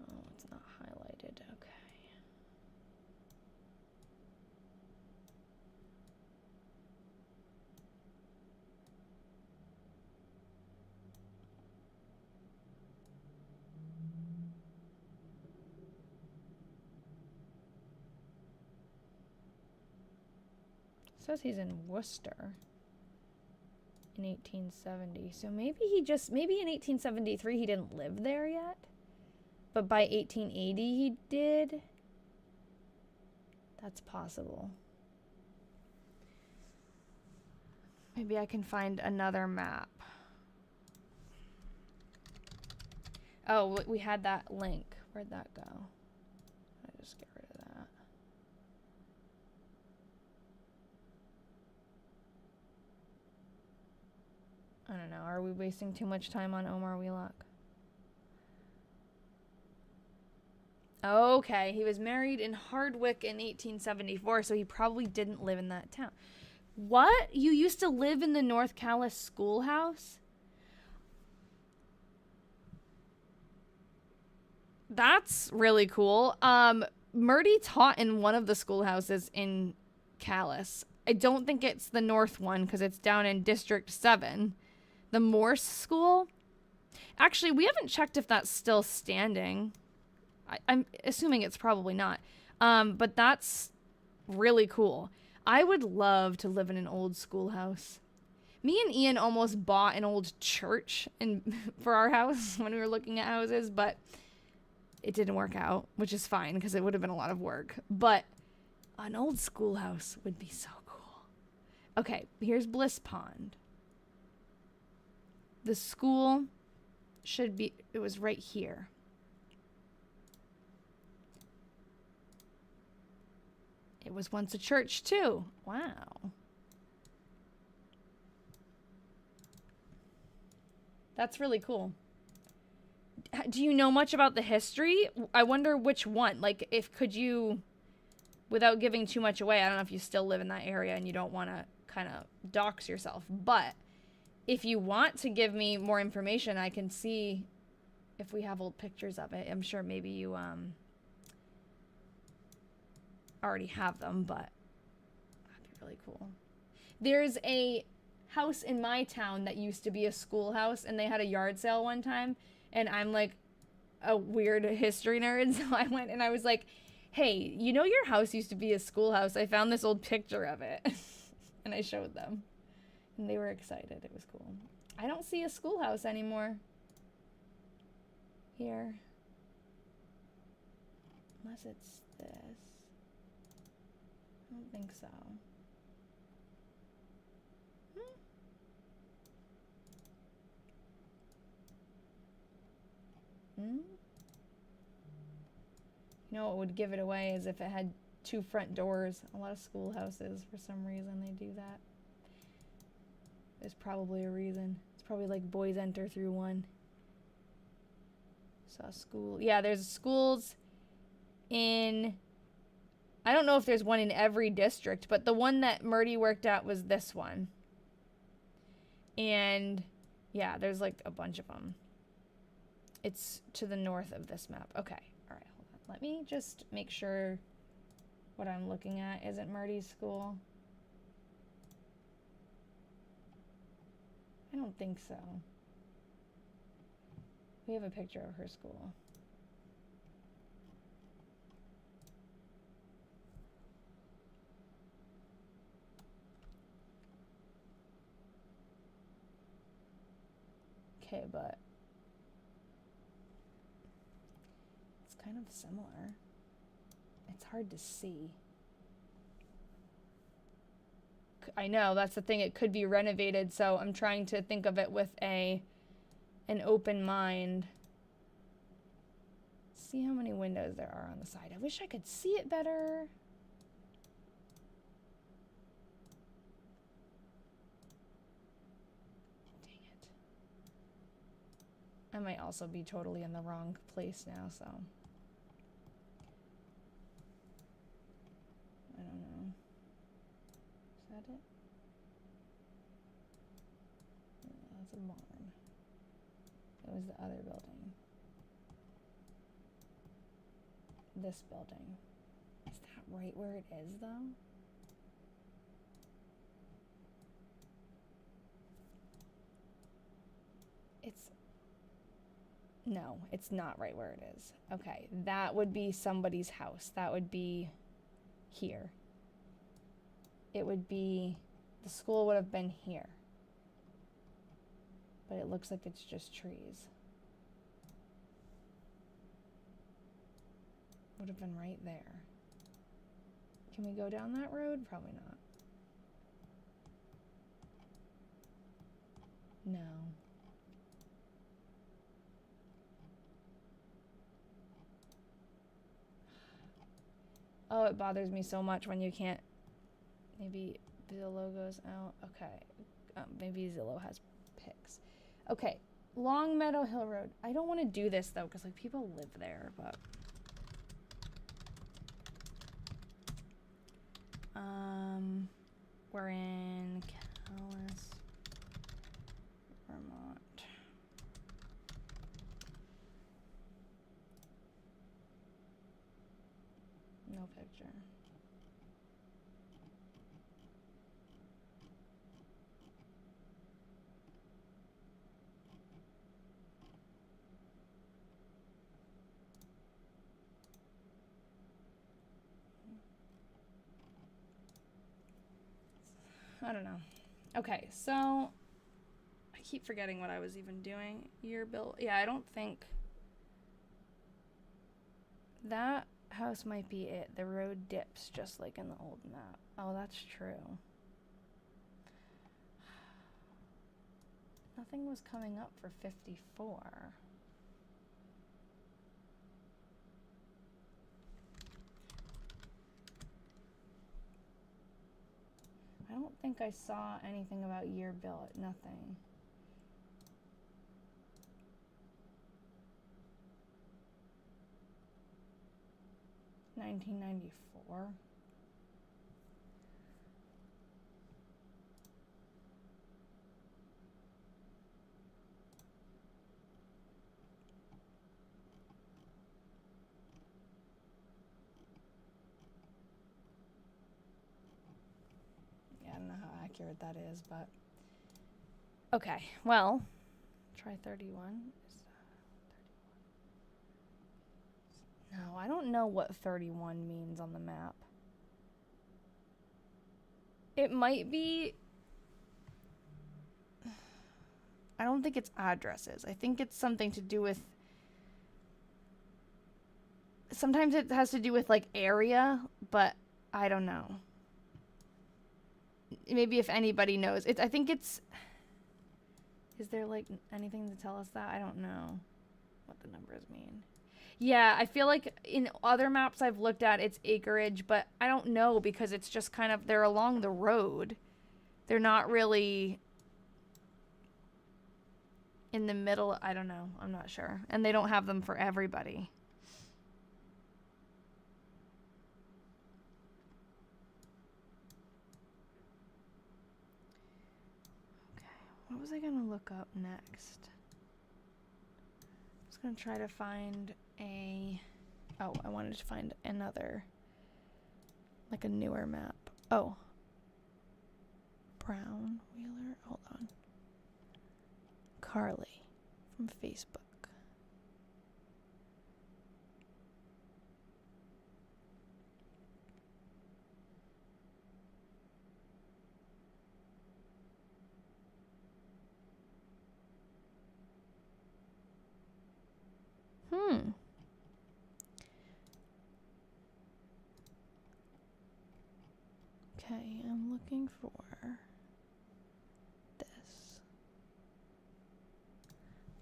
Oh, it's not highlighted. Okay. Says he's in Worcester in 1870. So maybe in 1873 he didn't live there yet. But by 1880 he did. That's possible. Maybe I can find another map. Oh, we had that link. Where'd that go? I just get rid of that. I don't know. Are we wasting too much time on Omar Wheelock? Okay, he was married in Hardwick in 1874, so he probably didn't live in that town. What? You used to live in the North Calais schoolhouse? That's really cool. Myrtie taught in one of the schoolhouses in Calais. I don't think it's the north one because it's down in District 7. The Morse School. Actually, we haven't checked if that's still standing. I'm assuming it's probably not. But that's really cool. I would love to live in an old schoolhouse. Me and Ian almost bought an old church for our house when we were looking at houses, but it didn't work out, which is fine because it would have been a lot of work. But an old schoolhouse would be so cool. Okay, here's Bliss Pond. The school should be, it was right here. It was once a church too. Wow. That's really cool. Do you know much about the history? I wonder which one. Like, could you, without giving too much away, I don't know if you still live in that area and you don't want to kind of dox yourself, but if you want to give me more information, I can see if we have old pictures of it. I'm sure maybe you already have them, but that'd be really cool. There's a house in my town that used to be a schoolhouse, and they had a yard sale one time, and I'm like a weird history nerd, so I went and I was like, hey, you know your house used to be a schoolhouse? I found this old picture of it. And I showed them. And they were excited. It was cool. I don't see a schoolhouse anymore. Here. Unless it's this. I don't think so. You know what would give it away is if it had 2 front doors. A lot of schoolhouses, for some reason, they do that. There's probably a reason. It's probably like boys enter through one. Saw school. Yeah, there's schools in, I don't know if there's one in every district, but the one that Myrtie worked at was this one. And yeah, there's like a bunch of them. It's to the north of this map. Okay. All right, hold on. Let me just make sure what I'm looking at isn't Myrtie's school. I don't think so. We have a picture of her school. Okay, but it's kind of similar. It's hard to see. I know, that's the thing. It could be renovated, so I'm trying to think of it with an open mind. See how many windows there are on the side. I wish I could see it better. Dang it. I might also be totally in the wrong place now, so. I don't know. Is that it? No, that's a barn. It was the other building. This building. Is that right where it is, though? No, it's not right where it is. Okay, that would be somebody's house. That would be here. It would be, the school would have been here. But it looks like it's just trees. Would have been right there. Can we go down that road? Probably not. No. Oh, it bothers me so much when you can't. Maybe Zillow goes out. Okay. Maybe Zillow has pics. Okay. Long Meadow Hill Road. I don't want to do this, though, because, like, people live there, but. We're in Calais, Vermont. No picture. I don't know. Okay, so I keep forgetting what I was even doing. Year built. Yeah, I don't think that house might be it. The road dips just like in the old map. Oh, that's true. Nothing was coming up for 54. I don't think I saw anything about year built. Nothing. $1994. I don't know how accurate that is, but okay. Well, try 31. No, I don't know what 31 means on the map. It might be. I don't think it's addresses. I think it's something to do with. Sometimes it has to do with like area, but I don't know. Maybe if anybody knows. I think it's. Is there like anything to tell us that? I don't know what the numbers mean. Yeah, I feel like in other maps I've looked at, it's acreage, but I don't know because it's just kind of, they're along the road. They're not really in the middle. I don't know. I'm not sure. And they don't have them for everybody. Okay, what was I going to look up next? I was going to try to find a... Oh, I wanted to find another, like a newer map. Oh. Brown Wheeler. Hold on. Carly from Facebook. looking for this.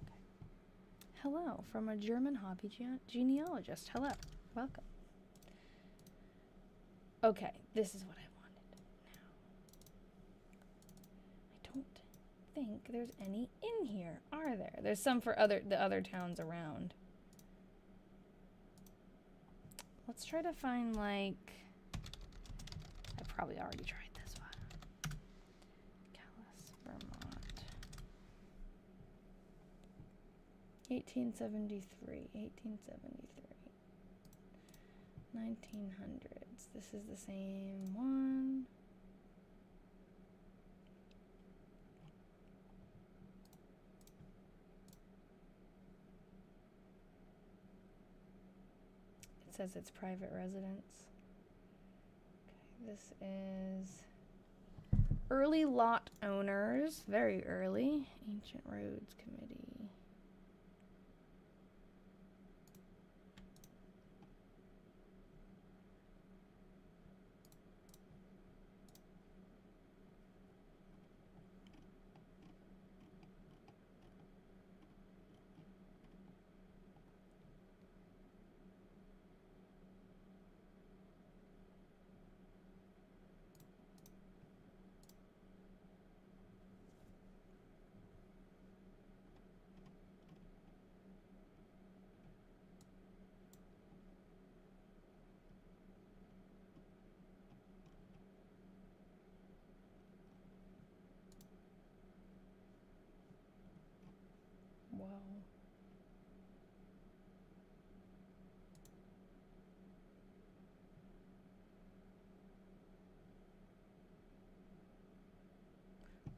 Okay. Hello, from a German hobby genealogist. Hello, welcome. Okay, this is what I wanted now. I don't think there's any in here, are there? There's some for the other towns around. Let's try to find, like, I probably already tried this one. Calais, Vermont. 1873, 1873. 1900s. This is the same one. It says it's private residence. Okay, this is early lot owners, very early. Ancient Roads Committee. Whoa.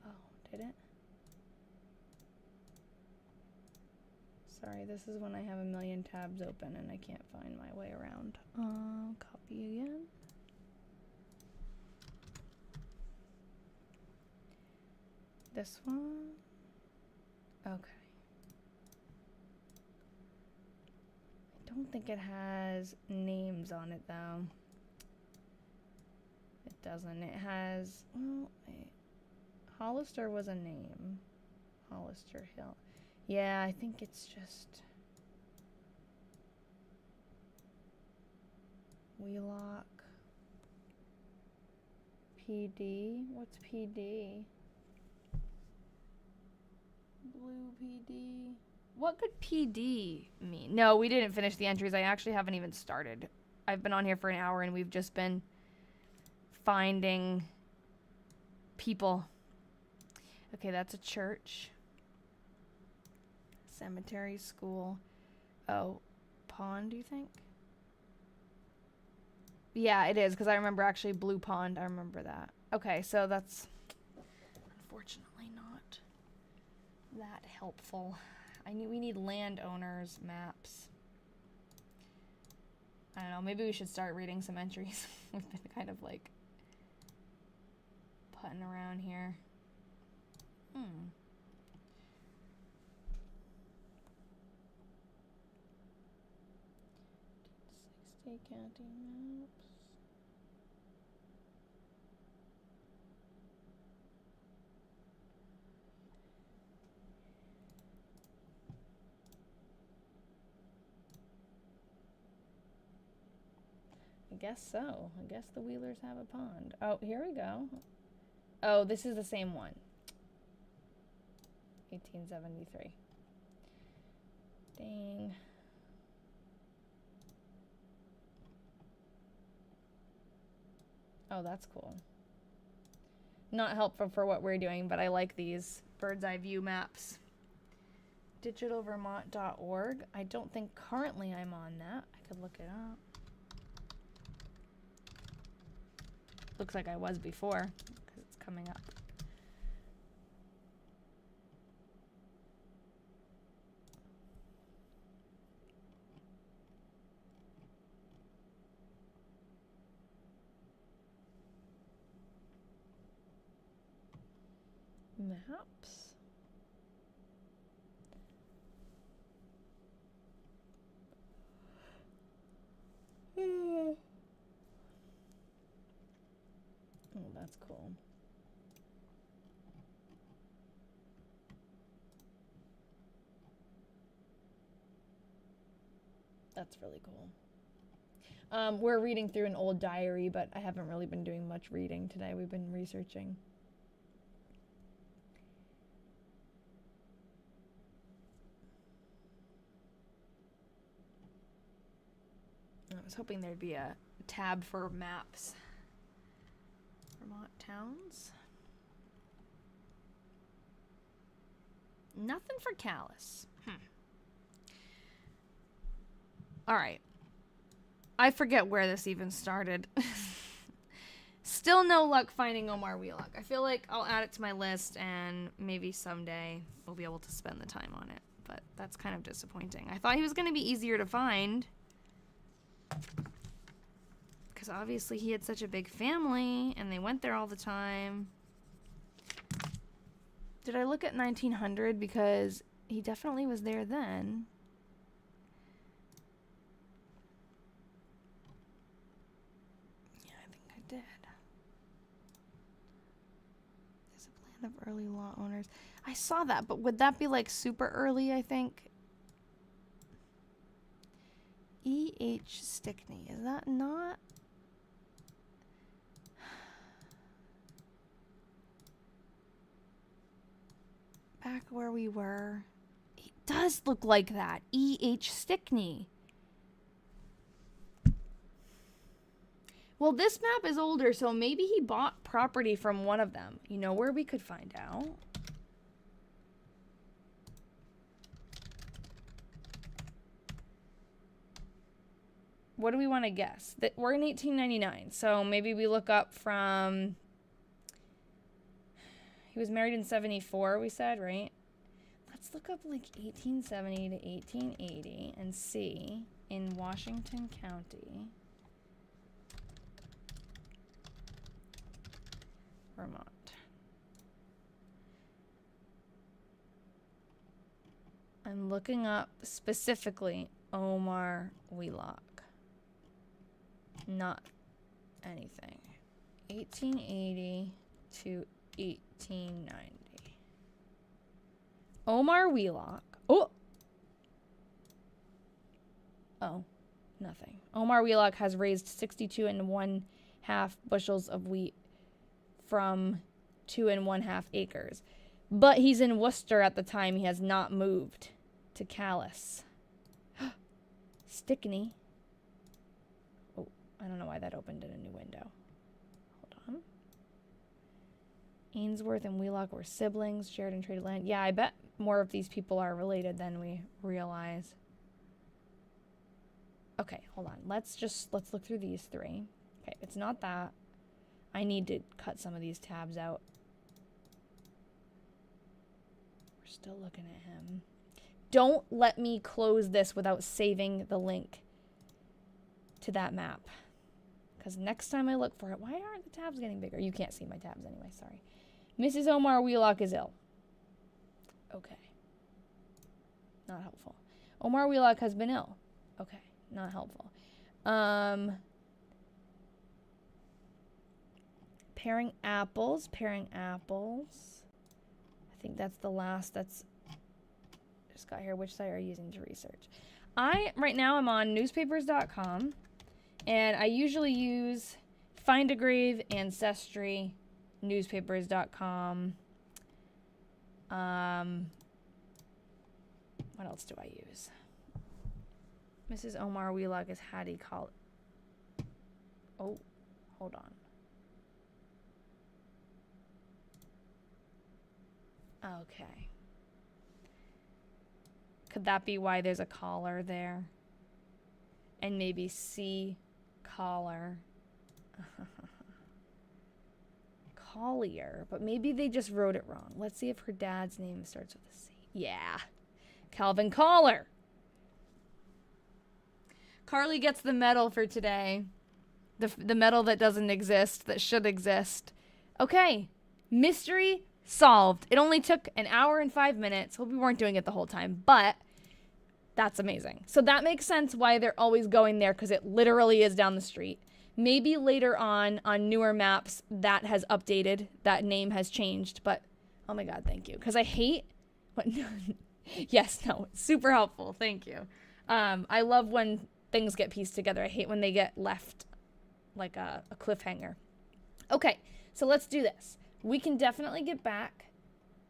Oh, did it? Sorry, this is when I have a million tabs open and I can't find my way around. Copy again. This one. Okay. I don't think it has names on it though. It doesn't. It has, well, wait. Hollister was a name. Hollister Hill. Yeah, I think it's just Wheelock. PD. What's PD? Blue PD. What could PD mean? No, we didn't finish the entries. I actually haven't even started. I've been on here for an hour and we've just been finding people. Okay, that's a church. Cemetery, school. Oh, pond, do you think? Yeah, it is, because I remember actually Blue Pond. I remember that. Okay, so that's unfortunately not that helpful. We need landowners maps. I don't know, maybe we should start reading some entries. We've been kind of like putting around here. 60 county maps. I guess so. I guess the Wheelers have a pond. Oh, here we go. Oh, this is the same one. 1873. Dang. Oh, that's cool. Not helpful for what we're doing, but I like these bird's eye view maps. Digitalvermont.org. I don't think currently I'm on that. I could look it up. Looks like I was before, because it's coming up. Maps. Oh, that's That's cool. That's really cool. We're reading through an old diary, but I haven't really been doing much reading today. We've been researching. I was hoping there'd be a tab for maps. Vermont towns. Nothing for Calais. All right. I forget where this even started. Still no luck finding Omar Wheelock. I feel like I'll add it to my list and maybe someday we'll be able to spend the time on it. But that's kind of disappointing. I thought he was going to be easier to find. Because obviously he had such a big family and they went there all the time. Did I look at 1900? Because he definitely was there then. Did. There's a plan of early law owners. I saw that, but would that be like super early, I think? E.H. Stickney. Is that not? Back where we were. It does look like that. E.H. Stickney. Well, this map is older, so maybe he bought property from one of them. You know where we could find out? What do we want to guess? That we're in 1899, so maybe we look up from... He was married in 74, we said, right? Let's look up like 1870 to 1880 and see in Washington County... Vermont. I'm looking up specifically Omar Wheelock. Not anything. 1880 to 1890. Omar Wheelock. Oh! Oh, nothing. Omar Wheelock has raised 62 1/2 bushels of wheat from 2 1/2 acres. But he's in Worcester at the time. He has not moved to Calais. Stickney. Oh, I don't know why that opened in a new window. Hold on. Ainsworth and Wheelock were siblings, shared and traded land. Yeah, I bet more of these people are related than we realize. Okay, hold on. Let's look through these three. Okay, it's not that. I need to cut some of these tabs out. We're still looking at him. Don't let me close this without saving the link to that map. Because next time I look for it, why aren't the tabs getting bigger? You can't see my tabs anyway, sorry. Mrs. Omar Wheelock is ill. Okay. Not helpful. Omar Wheelock has been ill. Okay, not helpful. Paring apples. I think that's the last that's just got here. Which site are you using to research? Right now I'm on newspapers.com, and I usually use Find a Grave, Ancestry, newspapers.com. What else do I use? Mrs. Omar Wheelock is Hattie Call. Oh, hold on. Okay. Could that be why there's a collar there? And maybe C collar. Collier, but maybe they just wrote it wrong. Let's see if her dad's name starts with a C. Yeah. Calvin Collar. Carly gets the medal for today. The medal that doesn't exist, that should exist. Okay. Mystery solved. It only took an hour and 5 minutes. Well, we weren't doing it the whole time, but that's amazing. So that makes sense why they're always going there, because it literally is down the street. Maybe later on newer maps that has updated, that name has changed, but oh my god, thank you. Because I hate what yes, no, super helpful, thank you. I love when things get pieced together. I hate when they get left like a cliffhanger. Okay, so let's do this. We can definitely get back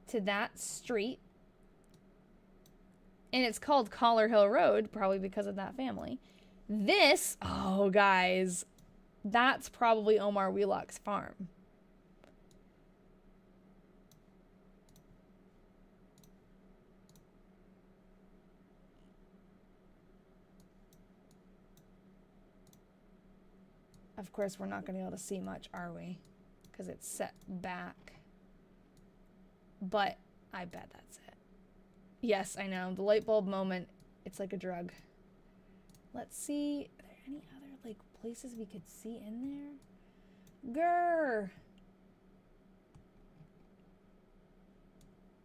to that street. And it's called Collar Hill Road, probably because of that family. This, oh guys, that's probably Omar Wheelock's farm. Of course, we're not going to be able to see much, are we? Because it's set back. But I bet that's it. Yes, I know. The light bulb moment, it's like a drug. Let's see. Are there any other, like, places we could see in there? Grr!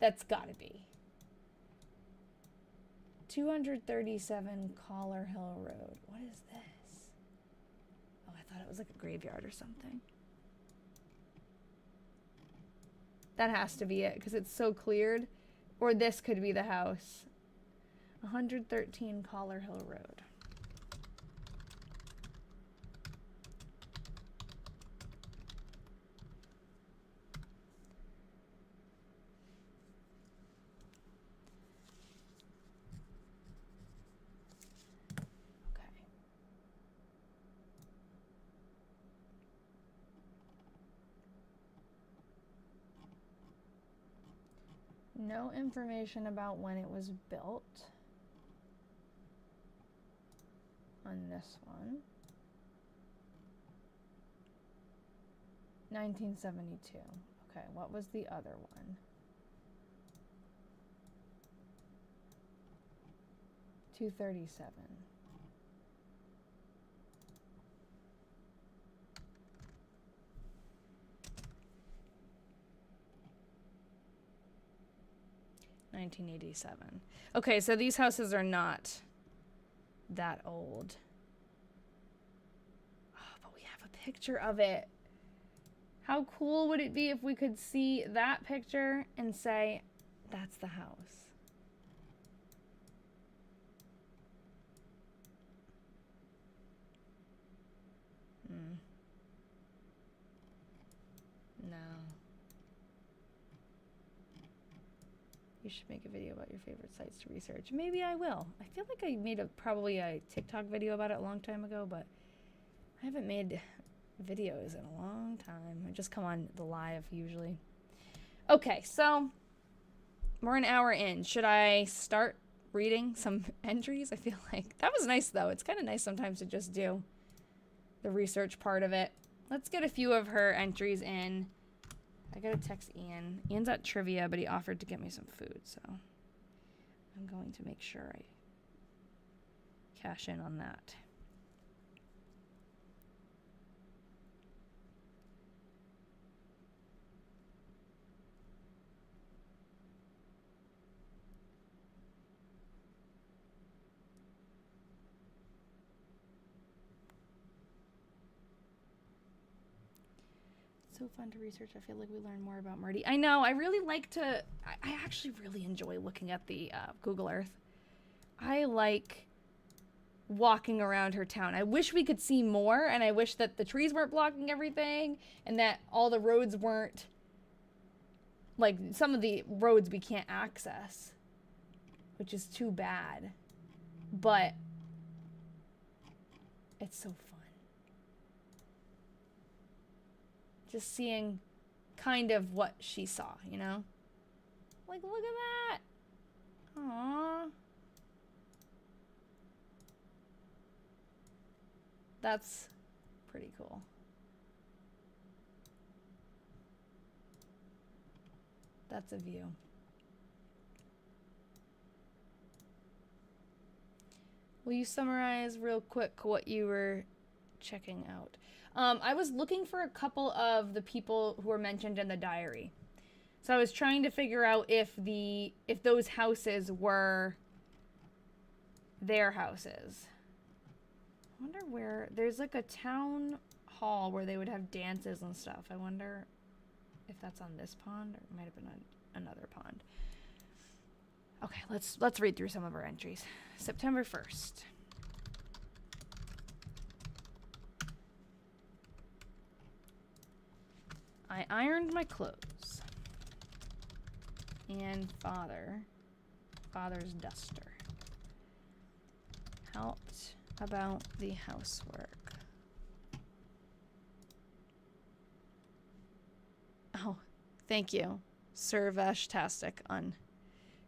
That's gotta be. 237 Collar Hill Road. What is this? Oh, I thought it was like a graveyard or something. That has to be it, because it's so cleared. Or this could be the house. 113 Collar Hill Road. No information about when it was built on this one. 1972. Okay, what was the other one? 237. $1987. Okay, so these houses are not that old. Oh, but we have a picture of it. How cool would it be if we could see that picture and say, that's the house? No. You should make a video about your favorite sites to research. Maybe I will. I feel like I made probably a TikTok video about it a long time ago, but I haven't made videos in a long time. I just come on the live usually. Okay, so we're an hour in. Should I start reading some entries? I feel like that was nice though. It's kind of nice sometimes to just do the research part of it. Let's get a few of her entries in. I gotta text Ian. Ian's at trivia, but he offered to get me some food, so I'm going to make sure I cash in on that. So fun to research. I feel like we learn more about Myrtie. I know. I really like to. I actually really enjoy looking at the Google Earth. I like walking around her town. I wish we could see more, and I wish that the trees weren't blocking everything, and that all the roads weren't like some of the roads we can't access, which is too bad. But it's so fun. Just seeing kind of what she saw, you know? Like, look at that. Aww. That's pretty cool. That's a view. Will you summarize real quick what you were checking out? I was looking for a couple of the people who were mentioned in the diary. So I was trying to figure out if those houses were their houses. I wonder where there's like a town hall where they would have dances and stuff. I wonder if that's on this pond or it might have been on another pond. Okay, let's read through some of our entries. September 1st. I ironed my clothes. And father's duster. Helped about the housework. Oh, thank you. Servesh-tastic on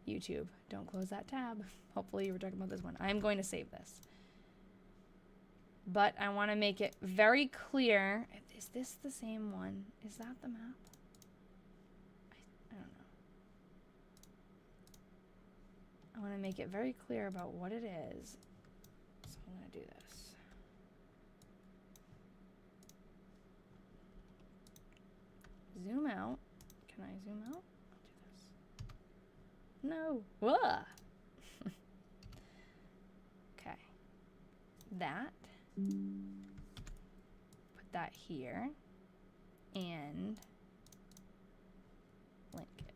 YouTube. Don't close that tab. Hopefully you were talking about this one. I'm going to save this. But I want to make it very clear. Is this the same one? Is that the map? I don't know. I want to make it very clear about what it is. So I'm going to do this. Zoom out. Can I zoom out? I'll do this. No. Whoa. Okay. That. Put that here. And link it.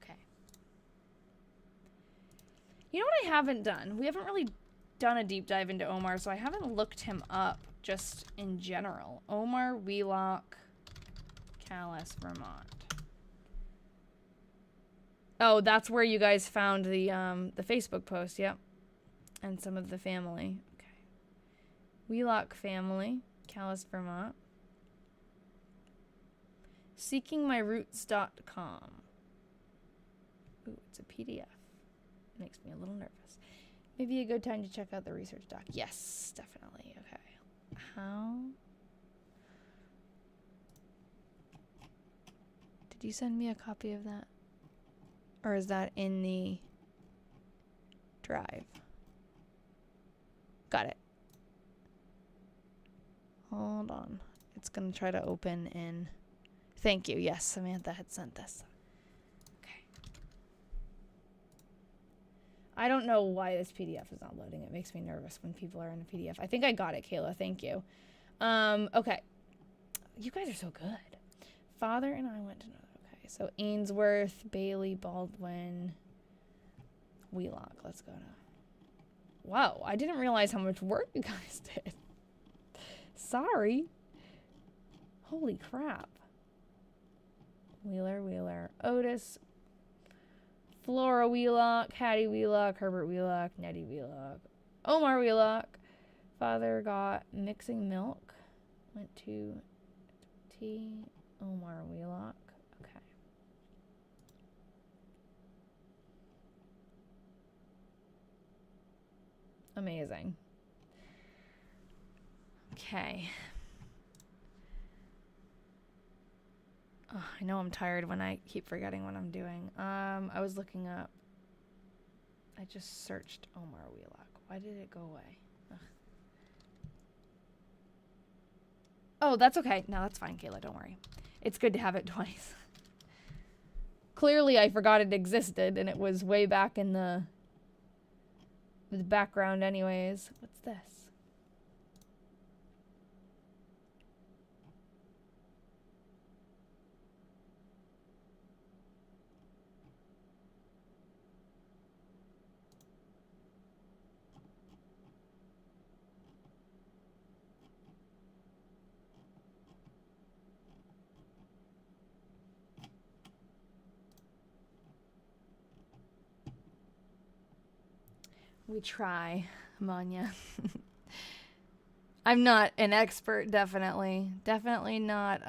Okay. You know what I haven't done? We haven't really done a deep dive into Omar, so I haven't looked him up just in general. Omar Wheelock, Calais, Vermont. Oh, that's where you guys found the Facebook post, yep. And some of the family. Okay. Wheelock family, Calais, Vermont. Seekingmyroots.com. Ooh, it's a PDF. Makes me a little nervous. Maybe a good time to check out the research doc. Yes, definitely. Okay. How? Did you send me a copy of that? Or is that in the drive? Got it. Hold on. It's going to try to open in... Thank you. Yes, Samantha had sent this. Okay. I don't know why this PDF is not loading. It makes me nervous when people are in a PDF. I think I got it, Kayla. Thank you. Okay. You guys are so good. Father and I went to another. Okay, so Ainsworth, Bailey, Baldwin, Wheelock. Let's go now. Wow, I didn't realize how much work you guys did. Sorry. Holy crap. Wheeler, Otis, Flora Wheelock, Hattie Wheelock, Herbert Wheelock, Nettie Wheelock, Omar Wheelock. Father got mixing milk. Went to tea. Omar Wheelock. Okay. Amazing. Okay. Oh, I know I'm tired when I keep forgetting what I'm doing. I was looking up. I just searched Omar Wheelock. Why did it go away? Ugh. Oh, that's okay. No, that's fine, Kayla. Don't worry. It's good to have it twice. Clearly, I forgot it existed, and it was way back in the background anyways. What's this? We try, Manya. I'm not an expert, definitely. Definitely not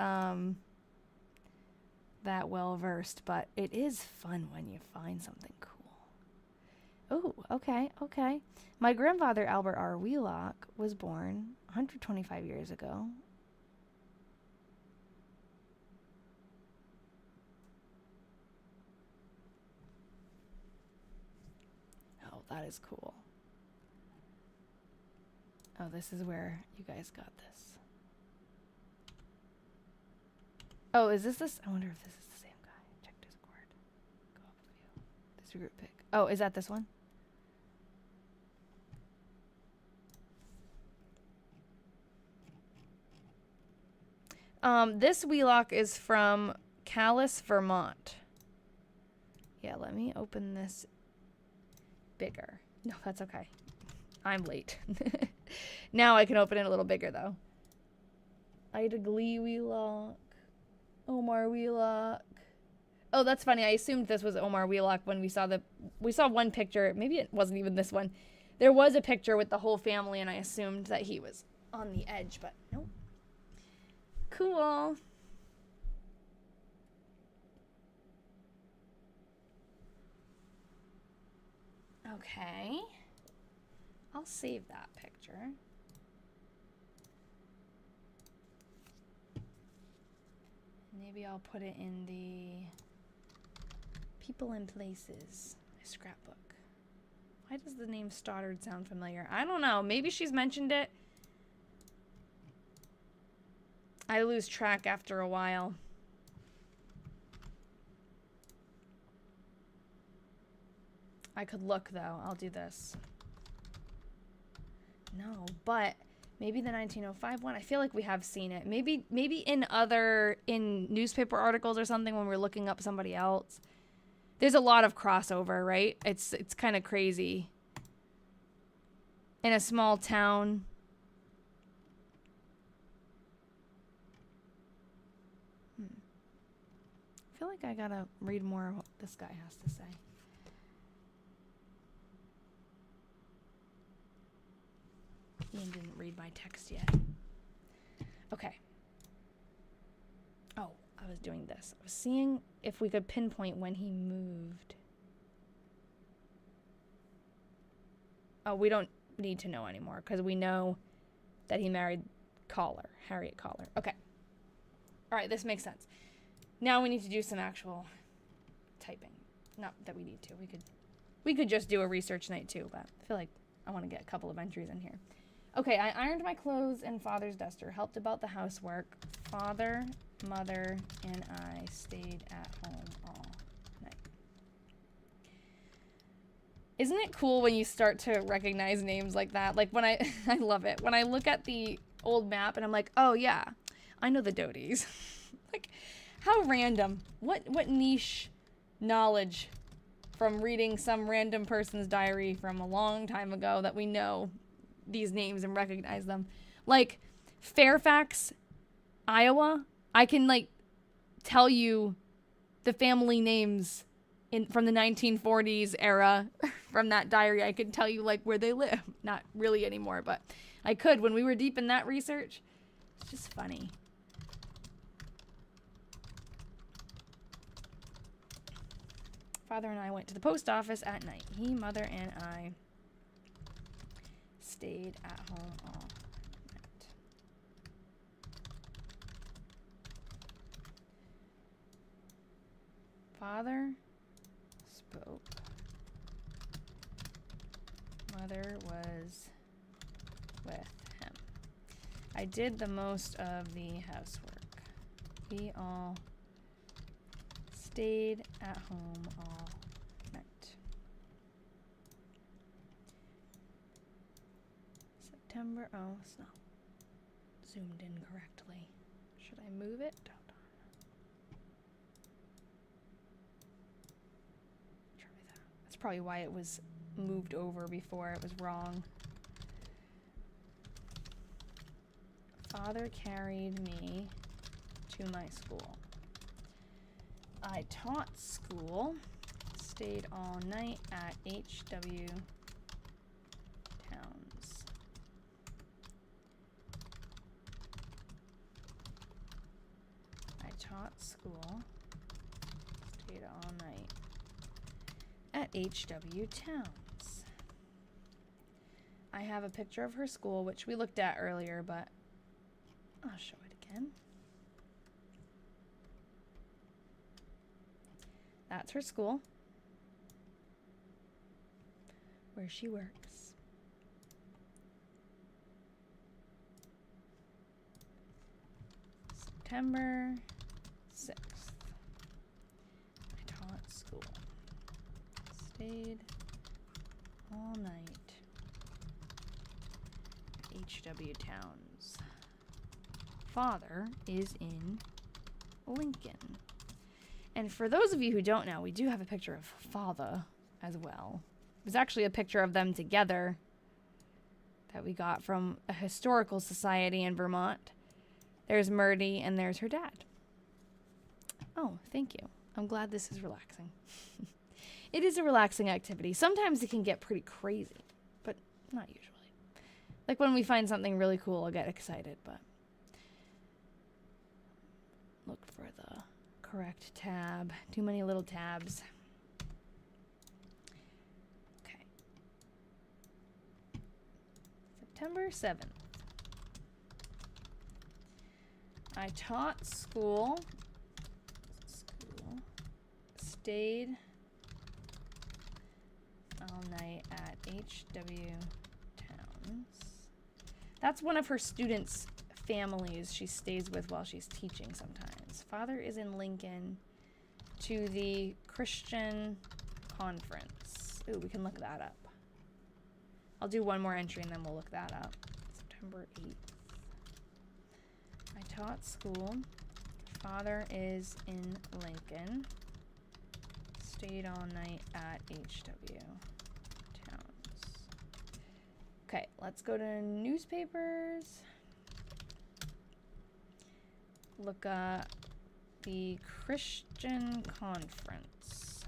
that well versed, but it is fun when you find something cool. Oh, okay, okay. My grandfather, Albert R. Wheelock, was born 125 years ago. Oh, that is cool. Oh, this is where you guys got this. Oh, is this? I wonder if this is the same guy. Check Discord. Go up a few. This group pic. Oh, is that this one? This Wheelock is from Calais, Vermont. Yeah, let me open this bigger. No, that's okay. I'm late. Now I can open it a little bigger, though. Ida Glee Wheelock. Omar Wheelock. Oh, that's funny. I assumed this was Omar Wheelock when we saw one picture. Maybe it wasn't even this one. There was a picture with the whole family, and I assumed that he was on the edge, but nope. Cool. Okay. I'll save that picture. Maybe I'll put it in the People and Places, my scrapbook. Why does the name Stoddard sound familiar? I don't know. Maybe she's mentioned it. I lose track after a while. I could look, though. I'll do this. No, but maybe the 1905 one. I feel like we have seen it. Maybe in newspaper articles or something when we're looking up somebody else. There's a lot of crossover, right? It's kind of crazy. In a small town. I feel like I gotta read more of what this guy has to say. Ian didn't read my text yet. Okay. Oh, I was doing this. I was seeing if we could pinpoint when he moved. Oh, we don't need to know anymore because we know that he married Harriet Collar. Okay. All right, this makes sense. Now we need to do some actual typing. Not that we need to. We could just do a research night too, but I feel like I want to get a couple of entries in here. Okay, I ironed my clothes in Father's duster, helped about the housework. Father, Mother, and I stayed at home all night. Isn't it cool when you start to recognize names like that? Like when I love it. When I look at the old map and I'm like, oh yeah, I know the Doties. Like, how random. What niche knowledge from reading some random person's diary from a long time ago that we know these names and recognize them. Like Fairfax, Iowa, I can like tell you the family names from the 1940s era from that diary. I could tell you like where they live. Not really anymore, but I could when we were deep in that research. It's just funny. Father and I went to the post office at night. He, Mother, and I stayed at home all night. Father spoke. Mother was with him. I did the most of the housework. We all stayed at home all night. September, oh, it's not zoomed in correctly. Should I move it? Hold on. Try that. That's probably why it was moved over before. It was wrong. Father carried me to my school. I taught school, stayed all night at H.W. Towns. I taught school, stayed all night at H.W. Towns. I have a picture of her school, which we looked at earlier, but I'll show it again. That's her school, where she works. September 6th. I taught school. Stayed all night at H.W. Towns. father is in Lincoln. And for those of you who don't know, we do have a picture of father as well. There's actually a picture of them together that we got from a historical society in Vermont. There's Myrtie and there's her dad. Oh, thank you. I'm glad this is relaxing. It is a relaxing activity. Sometimes it can get pretty crazy, but not usually. Like when we find something really cool, I'll get excited, but look for the correct tab. Too many little tabs. Okay. September 7th. I taught school, stayed all night at HW Towns. That's one of her students' families she stays with while she's teaching sometimes. Father is in Lincoln to the Christian conference. Ooh, we can look that up. I'll do one more entry and then we'll look that up. September 8th. I taught school. Father is in Lincoln. Stayed all night at HW Towns. Okay, let's go to newspapers. Look at the Christian conference.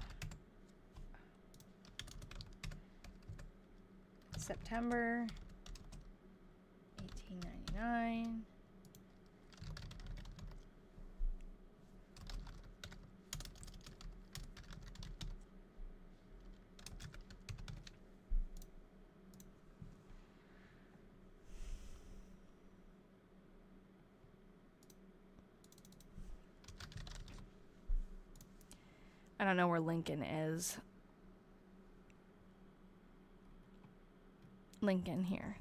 September 1899. I don't know where Lincoln is. Lincoln here.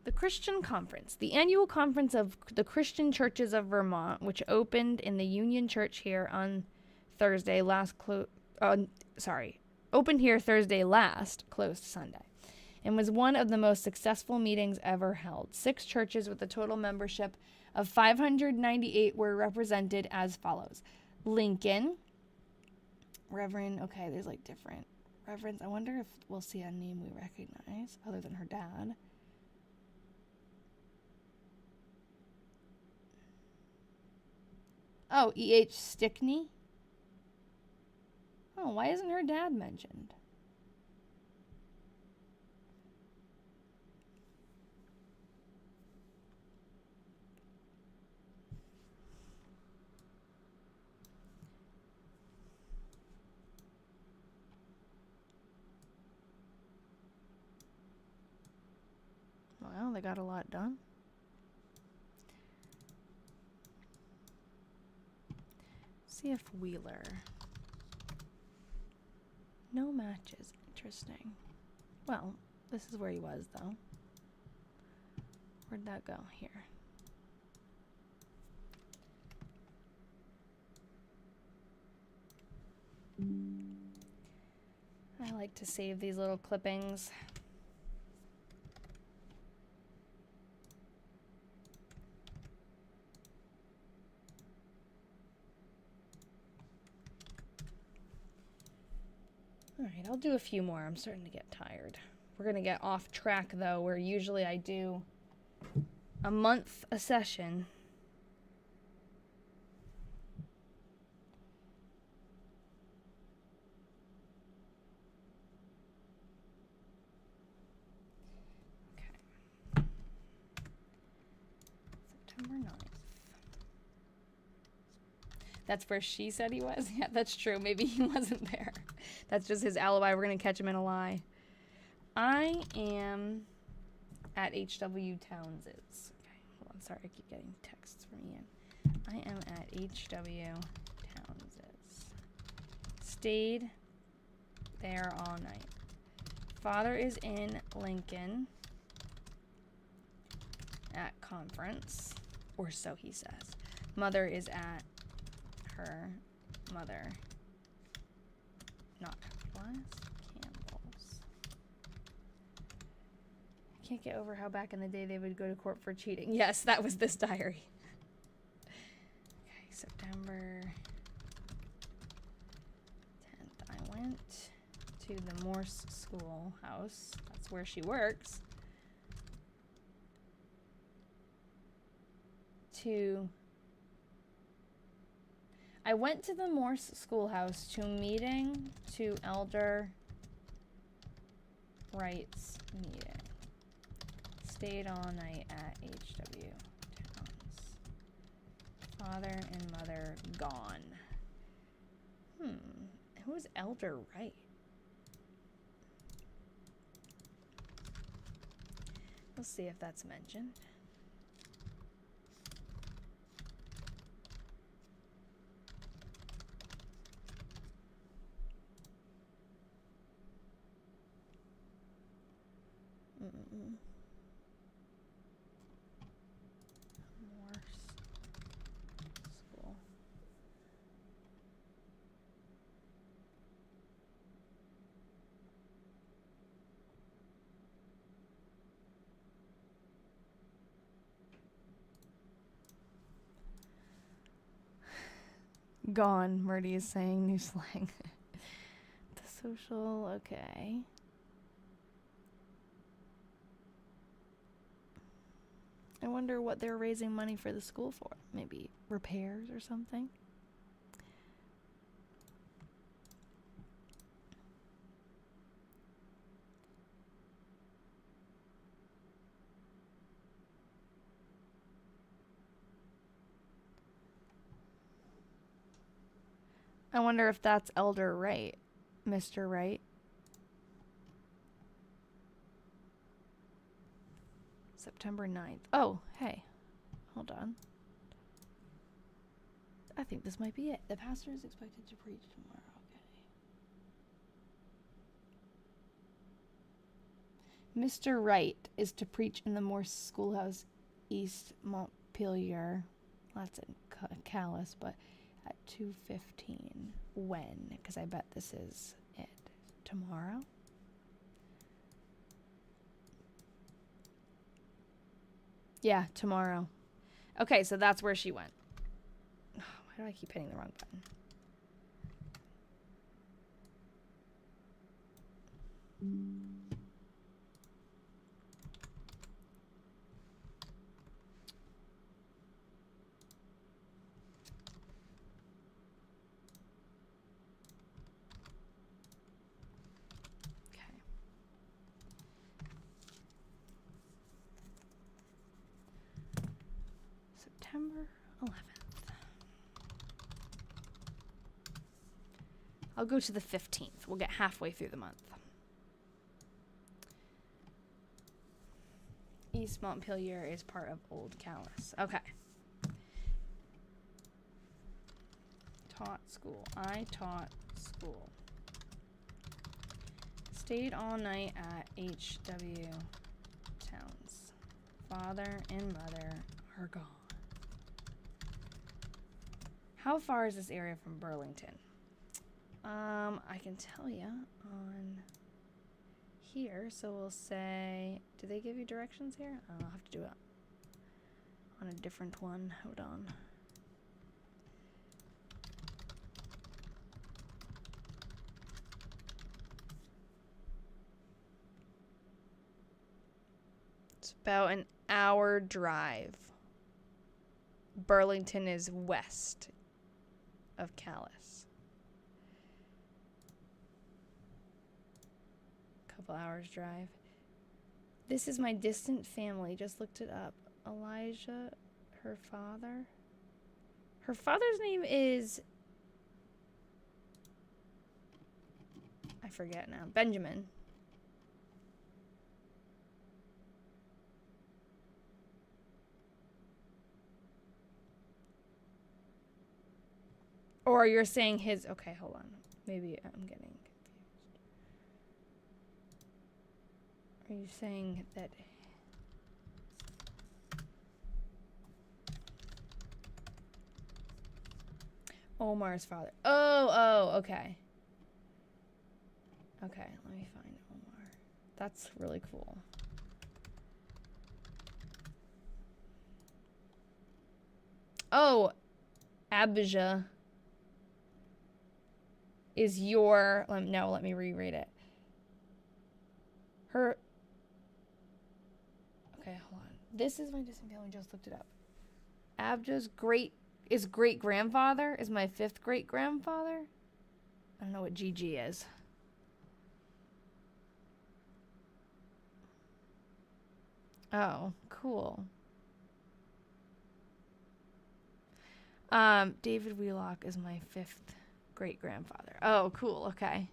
The Christian Conference, the annual conference of the Christian Churches of Vermont, which opened in the Union Church here on Thursday opened here Thursday last, closed Sunday, and was one of the most successful meetings ever held. 6 churches with a total membership of 598 were represented as follows. Lincoln, Reverend, okay, there's like different reverends. I wonder if we'll see a name we recognize other than her dad. Oh, E.H. Stickney. Oh, why isn't her dad mentioned? Well, they got a lot done. C.F. Wheeler. No matches. Interesting. Well, this is where he was, though. Where'd that go? Here. I like to save these little clippings. All right, I'll do a few more. I'm starting to get tired. We're going to get off track, though, where usually I do a month a session. Okay. September 9th. That's where she said he was? Yeah, that's true. Maybe he wasn't there. That's just his alibi. We're going to catch him in a lie. I am at H.W. Towns's. Okay, hold on. Sorry, I keep getting texts from Ian. I am at H.W. Towns's. Stayed there all night. Father is in Lincoln at conference, or so he says. Mother is at her mother, not capitalized, Campbell's. Can't get over how back in the day they would go to court for cheating. Yes, that was this diary. Okay, September 10th. I went to the Morse schoolhouse. That's where she works. I went to the Morse schoolhouse to meeting to elder rights meeting. Stayed all night at HW Towns. Father and mother gone. Who's elder right? We'll see if that's mentioned. Morse school. Gone, Myrtie is saying, new slang. The social, okay. I wonder what they're raising money for the school for. Maybe repairs or something. I wonder if that's Elder Wright, Mr. Wright. September 9th. Oh, hey. Hold on. I think this might be it. The pastor is expected to preach tomorrow. Okay. Mr. Wright is to preach in the Morse Schoolhouse, East Montpelier. That's in Calais, but at 2:15. When? Because I bet this is it. Tomorrow? Yeah, tomorrow. Okay, so that's where she went. Oh, why do I keep hitting the wrong button? September 11th. I'll go to the 15th. We'll get halfway through the month. East Montpelier is part of Old Calais. Okay. Taught school. I taught school. Stayed all night at HW Towns. Father and mother are gone. How far is this area from Burlington? I can tell you on here. So we'll say, do they give you directions here? I'll have to do it on a different one. Hold on. It's about an hour drive. Burlington is west of Calais. Couple hours drive. This is my distant family. Just looked it up. Elijah, her father. Her father's name is, I forget now. Benjamin. Or you're saying his, okay, hold on. Maybe I'm getting confused. Are you saying that Omar's father? Oh, okay. Okay, let me find Omar. That's really cool. Oh, Abijah is your... No, let me reread it. Her... Okay, hold on. This is my distant family. Just looked it up. Abijah's great-grandfather is my 5th great-grandfather. I don't know what GG is. Oh, cool. David Wheelock is my 5th great-grandfather. Oh, cool. Okay.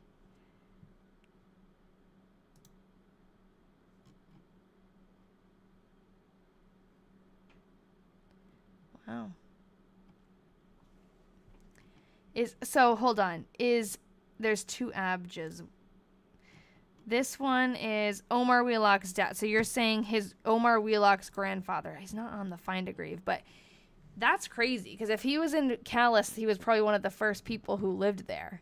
Wow. Hold on. There's 2 Abjas. This one is Omar Wheelock's dad. So you're saying Omar Wheelock's grandfather. He's not on the Find a Grave, but that's crazy, because if he was in Calais, he was probably one of the first people who lived there.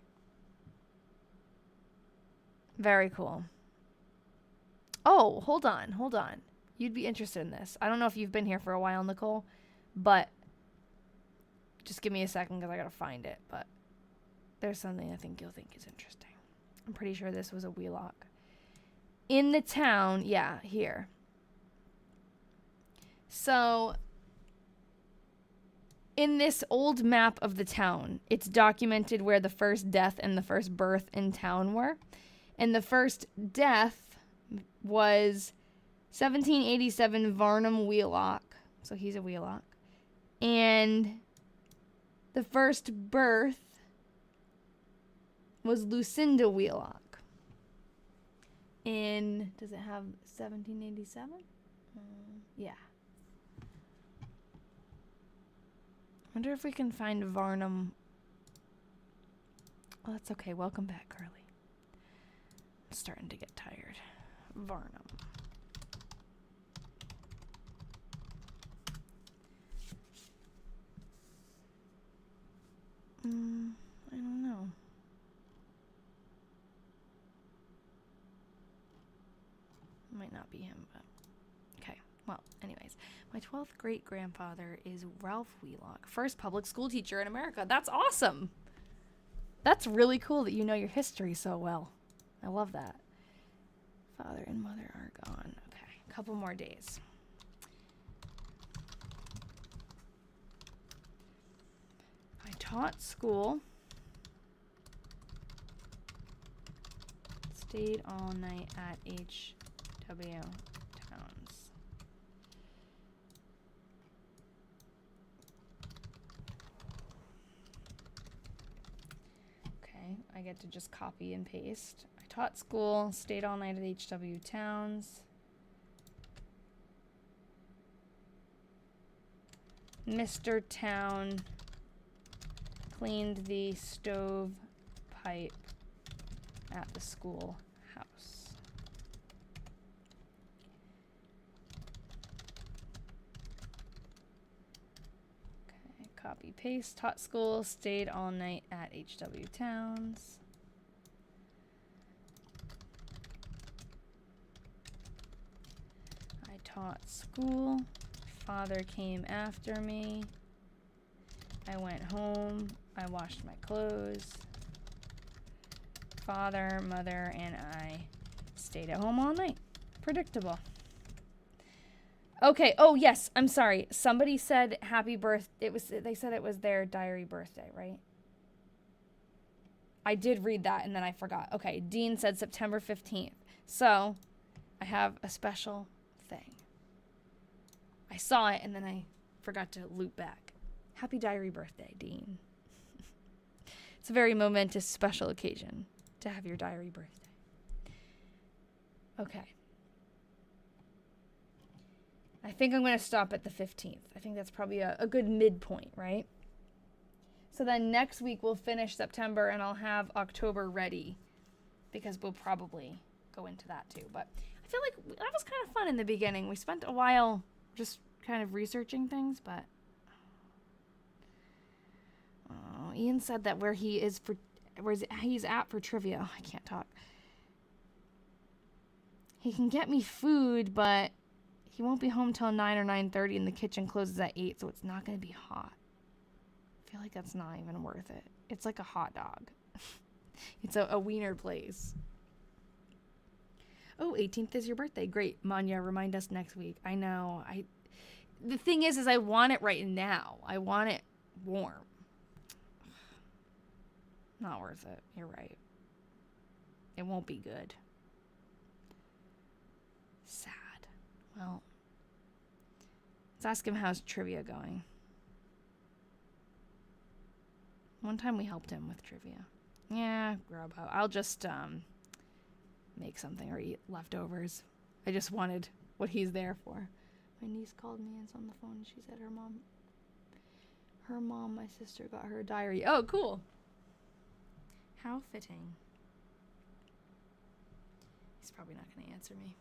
Very cool. Oh, hold on. You'd be interested in this. I don't know if you've been here for a while, Nicole, but just give me a second because I gotta find it. But there's something I think you'll think is interesting. I'm pretty sure this was a Wheelock. In the town, yeah, here. So in this old map of the town, it's documented where the first death and the first birth in town were. And the first death was 1787 Varnum Wheelock. So he's a Wheelock. And the first birth was Lucinda Wheelock. Does it have 1787? Yeah. Wonder if we can find Varnum. Oh, that's okay. Welcome back, Curly. I'm starting to get tired. Varnum. I don't know. Might not be him, but okay. Well, anyways, my 12th great-grandfather is Ralph Wheelock, first public school teacher in America. That's awesome. That's really cool that you know your history so well. I love that. Father and mother are gone. Okay, a couple more days. I taught school. Stayed all night at HW Towns. Okay, I get to just copy and paste. I taught school, stayed all night at HW Towns. Mr. Town cleaned the stove pipe at the school house. Okay, copy paste. Taught school, stayed all night at HW Towns. I taught school. Father came after me. I went home. I washed my clothes. Father, mother, and I stayed at home all night. Predictable. Okay. Oh, yes. I'm sorry. Somebody said happy birthday. They said it was their diary birthday, right? I did read that and then I forgot. Okay. Dean said September 15th. So I have a special thing. I saw it and then I forgot to loop back. Happy diary birthday, Dean. It's a very momentous, special occasion to have your diary birthday. Okay. I think I'm going to stop at the 15th. I think that's probably a good midpoint, right? So then next week we'll finish September and I'll have October ready because we'll probably go into that too. But I feel like that was kind of fun in the beginning. We spent a while just kind of researching things, but Ian said that where he's at for trivia. I can't talk. He can get me food, but he won't be home till 9 or 9:30 and the kitchen closes at 8, so it's not going to be hot. feel like that's not even worth it. It's like a hot dog. It's a wiener place. Oh, 18th is your birthday. Great. Manya, remind us next week. I know. The thing is I want it right now. I want it warm. Not worth it. You're right. It won't be good. Sad. Well, let's ask him how's trivia going. One time we helped him with trivia. Yeah, grub out. I'll just make something or eat leftovers. I just wanted what he's there for. My niece called me and it's on the phone. She said her mom, my sister, got her a diary. Oh, cool. How fitting. He's probably not going to answer me.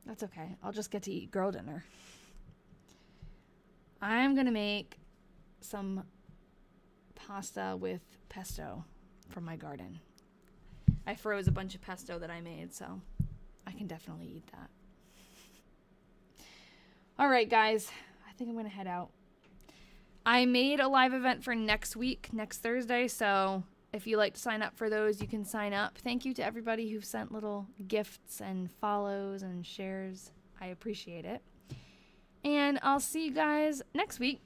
That's okay. I'll just get to eat girl dinner. I'm going to make some pasta with pesto from my garden. I froze a bunch of pesto that I made, so I can definitely eat that. All right, guys. I think I'm going to head out. I made a live event for next week, next Thursday, so if you like to sign up for those, you can sign up. Thank you to everybody who sent little gifts and follows and shares. I appreciate it. And I'll see you guys next week.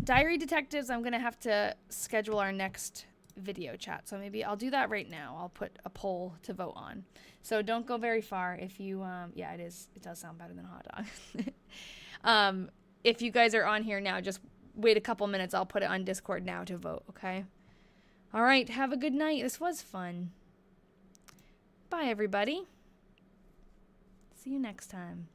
Diary Detectives, I'm going to have to schedule our next video chat. So maybe I'll do that right now. I'll put a poll to vote on. So don't go very far if you, yeah, it does sound better than hot dog. If you guys are on here now, just wait a couple minutes. I'll put it on Discord now to vote, okay? All right, have a good night. This was fun. Bye, everybody. See you next time.